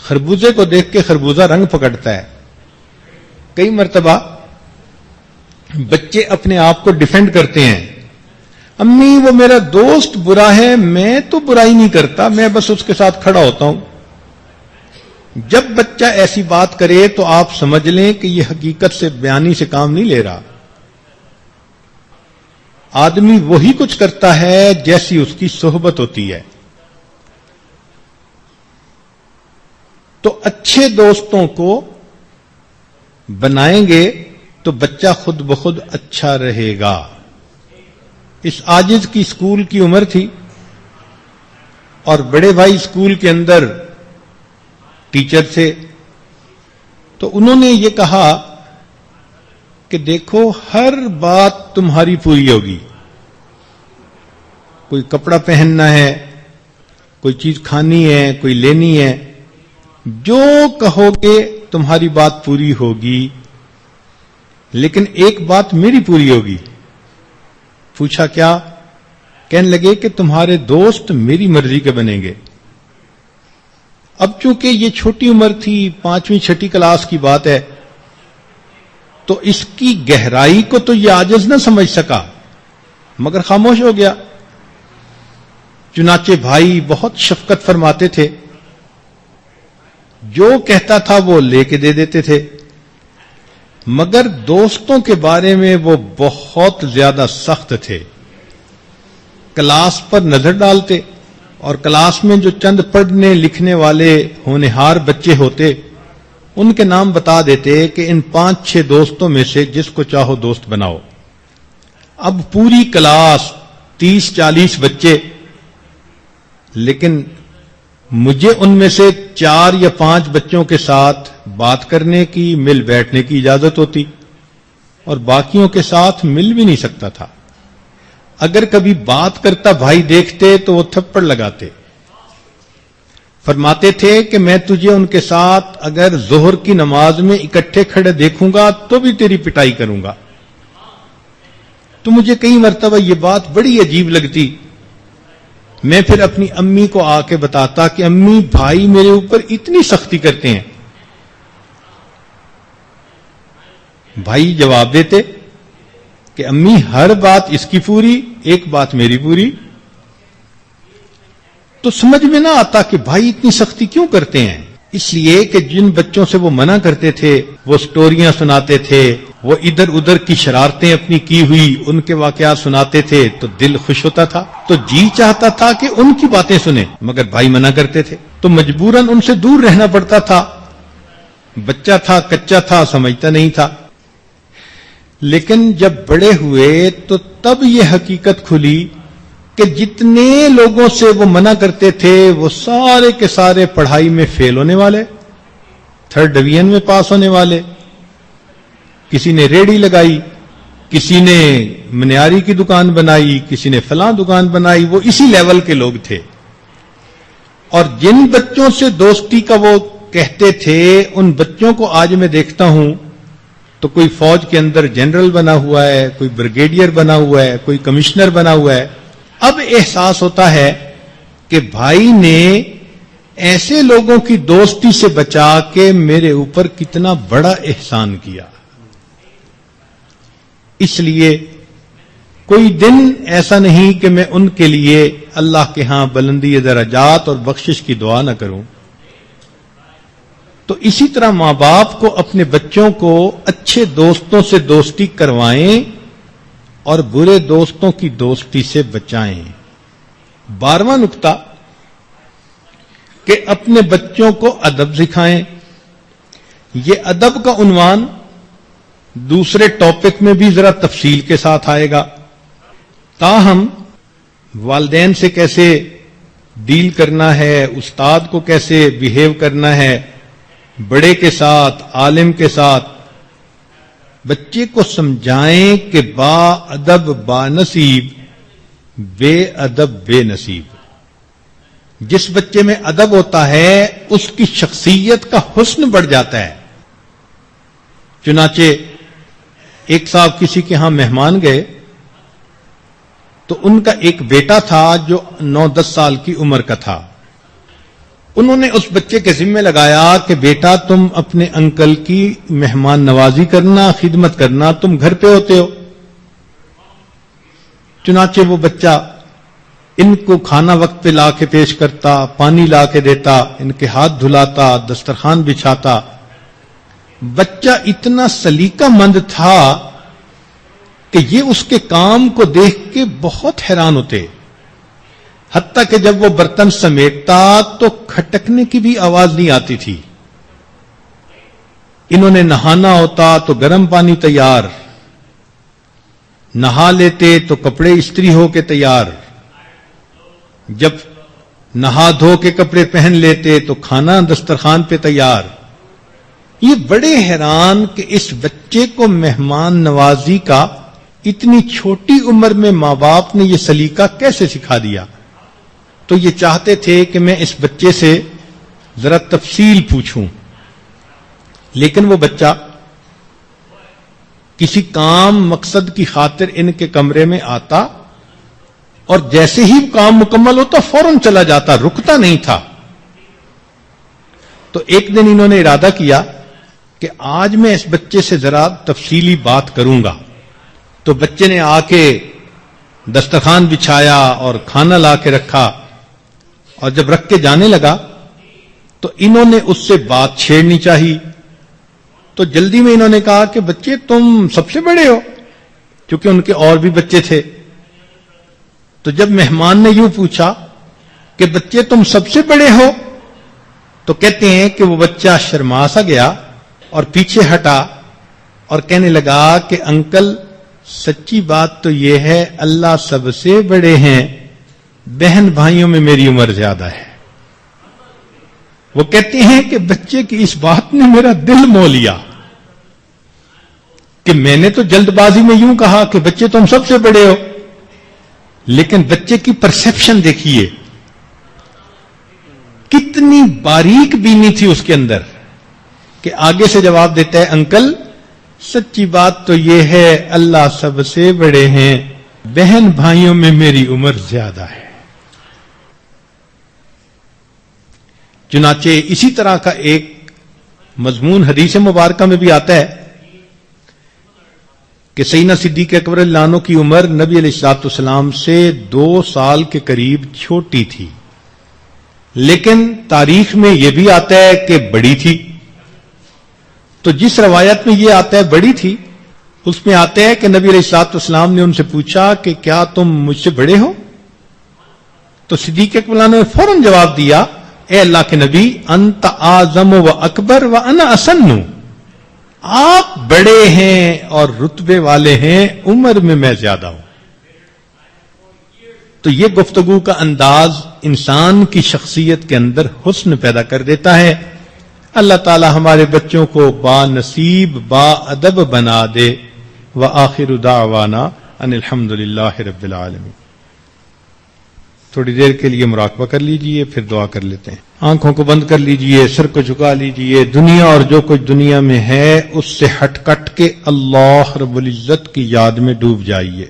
خربوزے کو دیکھ کے خربوزہ رنگ پکڑتا ہے. کئی مرتبہ بچے اپنے آپ کو ڈیفینڈ کرتے ہیں، امی وہ میرا دوست برا ہے، میں تو برائی نہیں کرتا، میں بس اس کے ساتھ کھڑا ہوتا ہوں. جب بچہ ایسی بات کرے تو آپ سمجھ لیں کہ یہ حقیقت سے بیانی سے کام نہیں لے رہا. آدمی وہی کچھ کرتا ہے جیسی اس کی صحبت ہوتی ہے. تو اچھے دوستوں کو بنائیں گے تو بچہ خود بخود اچھا رہے گا. اس عاجز کی اسکول کی عمر تھی اور بڑے بھائی اسکول کے اندر ٹیچر تھے، تو انہوں نے یہ کہا کہ دیکھو ہر بات تمہاری پوری ہوگی. کوئی کپڑا پہننا ہے، کوئی چیز کھانی ہے، کوئی لینی ہے، جو کہو گے تمہاری بات پوری ہوگی، لیکن ایک بات میری پوری ہوگی. پوچھا کیا؟ کہنے لگے کہ تمہارے دوست میری مرضی کے بنیں گے. اب چونکہ یہ چھوٹی عمر تھی، 5ویں 6ٹھی کلاس کی بات ہے، تو اس کی گہرائی کو تو یہ عاجز نہ سمجھ سکا مگر خاموش ہو گیا. چنانچہ بھائی بہت شفقت فرماتے تھے، جو کہتا تھا وہ لے کے دے دیتے تھے، مگر دوستوں کے بارے میں وہ بہت زیادہ سخت تھے. کلاس پر نظر ڈالتے اور کلاس میں جو چند پڑھنے لکھنے والے ہونہار بچے ہوتے ان کے نام بتا دیتے کہ ان 5-6 دوستوں میں سے جس کو چاہو دوست بناؤ. اب پوری کلاس 30-40 بچے، لیکن مجھے ان میں سے 4 یا 5 بچوں کے ساتھ بات کرنے کی، مل بیٹھنے کی اجازت ہوتی اور باقیوں کے ساتھ مل بھی نہیں سکتا تھا. اگر کبھی بات کرتا بھائی دیکھتے تو وہ تھپڑ لگاتے. فرماتے تھے کہ میں تجھے ان کے ساتھ اگر ظہر کی نماز میں اکٹھے کھڑے دیکھوں گا تو بھی تیری پٹائی کروں گا. تو مجھے کئی مرتبہ یہ بات بڑی عجیب لگتی. میں پھر اپنی امی کو آ کے بتاتا کہ امی بھائی میرے اوپر اتنی سختی کرتے ہیں. بھائی جواب دیتے کہ امی ہر بات اس کی پوری، ایک بات میری پوری. تو سمجھ میں نہ آتا کہ بھائی اتنی سختی کیوں کرتے ہیں. اس لیے کہ جن بچوں سے وہ منع کرتے تھے وہ سٹوریاں سناتے تھے، وہ ادھر ادھر کی شرارتیں اپنی کی ہوئی ان کے واقعات سناتے تھے، تو دل خوش ہوتا تھا، تو جی چاہتا تھا کہ ان کی باتیں سنیں، مگر بھائی منع کرتے تھے تو مجبوراً ان سے دور رہنا پڑتا تھا. بچہ تھا، کچا تھا، سمجھتا نہیں تھا. لیکن جب بڑے ہوئے تو تب یہ حقیقت کھلی کہ جتنے لوگوں سے وہ منع کرتے تھے وہ سارے کے سارے پڑھائی میں فیل ہونے والے، 3rd ڈویژن میں پاس ہونے والے. کسی نے ریڑھی لگائی، کسی نے منیاری کی دکان بنائی، کسی نے فلاں دکان بنائی، وہ اسی لیول کے لوگ تھے. اور جن بچوں سے دوستی کا وہ کہتے تھے ان بچوں کو آج میں دیکھتا ہوں تو کوئی فوج کے اندر جنرل بنا ہوا ہے، کوئی بریگیڈیئر بنا ہوا ہے، کوئی کمشنر بنا ہوا ہے. اب احساس ہوتا ہے کہ بھائی نے ایسے لوگوں کی دوستی سے بچا کے میرے اوپر کتنا بڑا احسان کیا. اس لیے کوئی دن ایسا نہیں کہ میں ان کے لیے اللہ کے ہاں بلندی درجات اور بخشش کی دعا نہ کروں. تو اسی طرح ماں باپ کو اپنے بچوں کو اچھے دوستوں سے دوستی کروائیں اور برے دوستوں کی دوستی سے بچائیں. 12واں نقطہ کہ اپنے بچوں کو ادب سکھائیں. یہ ادب کا عنوان دوسرے ٹاپک میں بھی ذرا تفصیل کے ساتھ آئے گا. تاہم والدین سے کیسے ڈیل کرنا ہے، استاد کو کیسے بیہیو کرنا ہے، بڑے کے ساتھ، عالم کے ساتھ، بچے کو سمجھائیں کہ با ادب با نصیب، بے ادب بے نصیب. جس بچے میں ادب ہوتا ہے اس کی شخصیت کا حسن بڑھ جاتا ہے. چنانچہ ایک صاحب کسی کے ہاں مہمان گئے تو ان کا ایک بیٹا تھا جو 9-10 سال کی عمر کا تھا. انہوں نے اس بچے کے ذمہ لگایا کہ بیٹا تم اپنے انکل کی مہمان نوازی کرنا، خدمت کرنا، تم گھر پہ ہوتے ہو. چنانچہ وہ بچہ ان کو کھانا وقت پہ لا کے پیش کرتا، پانی لا کے دیتا، ان کے ہاتھ دھلاتا، دسترخوان بچھاتا. بچہ اتنا سلیقہ مند تھا کہ یہ اس کے کام کو دیکھ کے بہت حیران ہوتے. حتیٰ کہ جب وہ برتن سمیٹتا تو کھٹکنے کی بھی آواز نہیں آتی تھی. انہوں نے نہانا ہوتا تو گرم پانی تیار، نہا لیتے تو کپڑے استری ہو کے تیار، جب نہا دھو کے کپڑے پہن لیتے تو کھانا دسترخوان پہ تیار. یہ بڑے حیران کہ اس بچے کو مہمان نوازی کا اتنی چھوٹی عمر میں ماں باپ نے یہ سلیقہ کیسے سکھا دیا. تو یہ چاہتے تھے کہ میں اس بچے سے ذرا تفصیل پوچھوں، لیکن وہ بچہ کسی کام مقصد کی خاطر ان کے کمرے میں آتا اور جیسے ہی کام مکمل ہوتا فوراً چلا جاتا، رکتا نہیں تھا. تو ایک دن انہوں نے ارادہ کیا کہ آج میں اس بچے سے ذرا تفصیلی بات کروں گا. تو بچے نے آ کے دسترخوان بچھایا اور کھانا لا کے رکھا، اور جب رکھ کے جانے لگا تو انہوں نے اس سے بات چھیڑنی چاہی. تو جلدی میں انہوں نے کہا کہ بچے تم سب سے بڑے ہو، کیونکہ ان کے اور بھی بچے تھے. تو جب مہمان نے یوں پوچھا کہ بچے تم سب سے بڑے ہو، تو کہتے ہیں کہ وہ بچہ شرما سا گیا اور پیچھے ہٹا اور کہنے لگا کہ انکل سچی بات تو یہ ہے اللہ سب سے بڑے ہیں، بہن بھائیوں میں میری عمر زیادہ ہے. وہ کہتے ہیں کہ بچے کی اس بات نے میرا دل مو لیا کہ میں نے تو جلد بازی میں یوں کہا کہ بچے تم سب سے بڑے ہو، لیکن بچے کی پرسپشن دیکھیے کتنی باریک بینی تھی اس کے اندر کہ آگے سے جواب دیتا ہے انکل سچی بات تو یہ ہے اللہ سب سے بڑے ہیں، بہن بھائیوں میں میری عمر زیادہ ہے. چنانچہ اسی طرح کا ایک مضمون حدیث مبارکہ میں بھی آتا ہے کہ سیدنا صدیق اکبر رضی اللہ عنہ کی عمر نبی علیہ الصلوۃ والسلام سے 2 سال کے قریب چھوٹی تھی، لیکن تاریخ میں یہ بھی آتا ہے کہ بڑی تھی. تو جس روایت میں یہ آتا ہے بڑی تھی، اس میں آتا ہے کہ نبی علیہ الصلوۃ والسلام نے ان سے پوچھا کہ کیا تم مجھ سے بڑے ہو؟ تو صدیق اکبر رضی اللہ عنہ نے فوراً جواب دیا، اے اللہ کے نبی، انت اعظم و اکبر و انا اسن، آپ بڑے ہیں اور رتبے والے ہیں، عمر میں میں زیادہ ہوں. تو یہ گفتگو کا انداز انسان کی شخصیت کے اندر حسن پیدا کر دیتا ہے. اللہ تعالی ہمارے بچوں کو با نصیب با ادب بنا دے. وآخر دعوانا ان الحمد للہ رب العالمین. تھوڑی دیر کے لیے مراقبہ کر لیجئے، پھر دعا کر لیتے ہیں. آنکھوں کو بند کر لیجئے، سر کو جھکا لیجئے. دنیا اور جو کچھ دنیا میں ہے اس سے ہٹ کٹ کے اللہ رب العزت کی یاد میں ڈوب جائیے.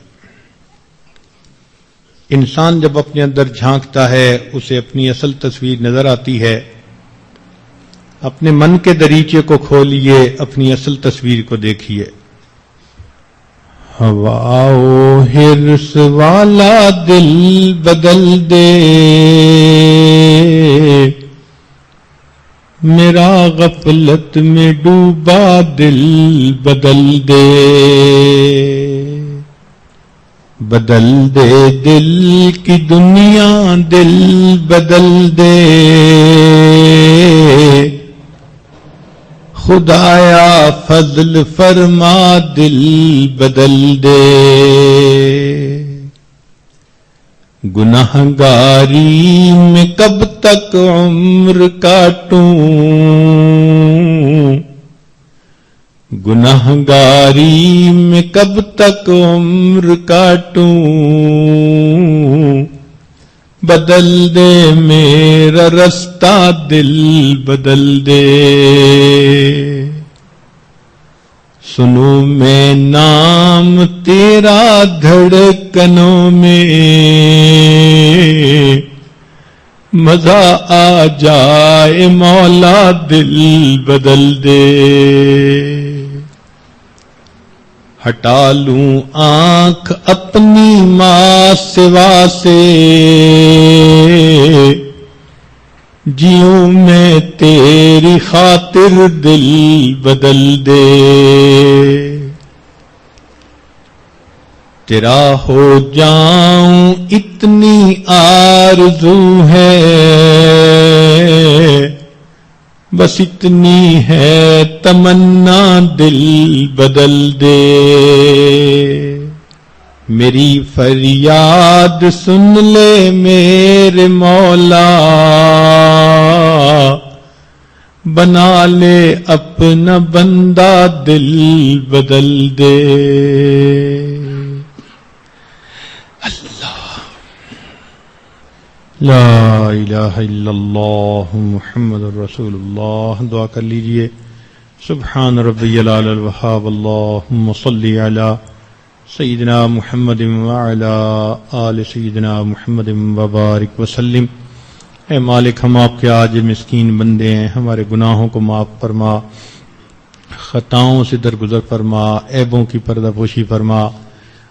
انسان جب اپنے اندر جھانکتا ہے اسے اپنی اصل تصویر نظر آتی ہے. اپنے من کے دریچے کو کھولیے، اپنی اصل تصویر کو دیکھیے. ہوا و حرص والا دل بدل دے، میرا غفلت میں ڈوبا دل بدل دے. بدل دے دل کی دنیا، دل بدل دے خدایا، فضل فرما دل بدل دے. گناہگاری میں کب تک عمر کاٹوں، گناہگاری میں کب تک عمر کاٹوں. بدل دے میرا رستہ، دل بدل دے. سنو میں نام تیرا دھڑکنوں میں، مزہ آ جائے مولا، دل بدل دے. ہٹا لوں آنکھ اپنی ماں سوا سے، جیوں میں تیری خاطر، دل بدل دے. تیرا ہو جاؤں اتنی آرزو ہے، بس اتنی ہے تمنا، دل بدل دے. میری فریاد سن لے میرے مولا، بنا لے اپنا بندہ، دل بدل دے. اللہ لا الہ الا اللہ محمد الرسول اللہ. دعا کر لیجئے. سبحان ربی العلی الوہاب. اللہم صلی علی سیدنا محمد وعلی آل سیدنا محمد وبارک وسلم. اے مالک، ہم آپ کے آج مسکین بندے ہیں، ہمارے گناہوں کو معاف فرما، خطاؤں سے درگزر فرما، عیبوں کی پردہ پوشی فرما.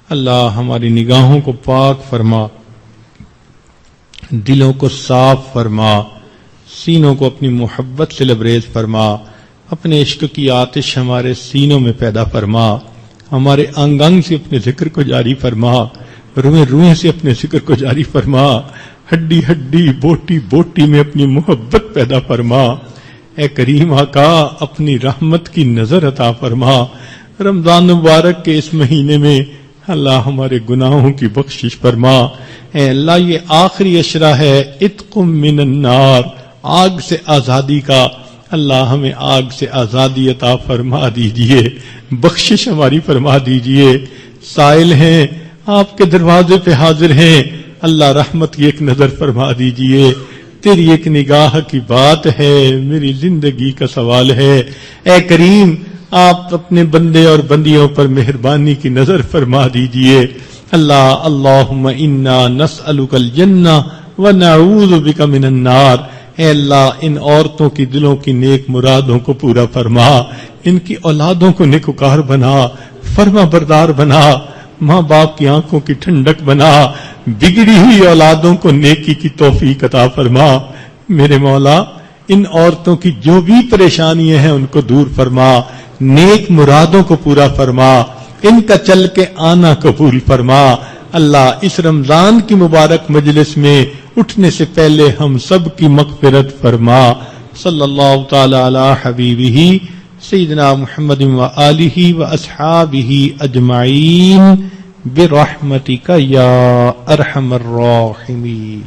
اللہ ہماری نگاہوں کو پاک فرما، دلوں کو صاف فرما، سینوں کو اپنی محبت سے لبریز فرما. اپنے عشق کی آتش ہمارے سینوں میں پیدا فرما. ہمارے انگ انگ سے اپنے ذکر کو جاری فرما، روئیں روئیں سے اپنے ذکر کو جاری فرما، ہڈی ہڈی بوٹی بوٹی میں اپنی محبت پیدا فرما. اے کریم آقا، اپنی رحمت کی نظر عطا فرما. رمضان مبارک کے اس مہینے میں اللہ ہمارے گناہوں کی بخشش فرما. اے اللہ، یہ آخری عشرہ ہے عتق من النار، آگ سے آزادی کا. اللہ ہمیں آگ سے آزادی عطا فرما دیجئے، بخشش ہماری فرما دیجئے. سائل ہیں، آپ کے دروازے پہ حاضر ہیں. اللہ رحمت کی ایک نظر فرما دیجئے. تیری ایک نگاہ کی بات ہے، میری زندگی کا سوال ہے. اے کریم، آپ اپنے بندے اور بندیوں پر مہربانی کی نظر فرما دیجئے. اللہم انا نسألک الجنہ ونعوذ بک من النار. اے اللہ ان عورتوں کی دلوں کی نیک مرادوں کو پورا فرما، ان کی اولادوں کو نیکوکار بنا، فرما بردار بنا، ماں باپ کی آنکھوں کی ٹھنڈک بنا، بگڑی ہوئی اولادوں کو نیکی کی توفیق عطا فرما۔ میرے مولا ان عورتوں کی جو بھی پریشانیاں ہیں ان کو دور فرما، نیک مرادوں کو پورا فرما، ان کا چل کے آنا قبول فرما۔ اللہ اس رمضان کی مبارک مجلس میں اٹھنے سے پہلے ہم سب کی مغفرت فرما۔ صلی اللہ تعالی علی حبیبہ سیدنا محمد و آلہ و اصحابہ اجمعین برحمتک یا ارحم الراحمین۔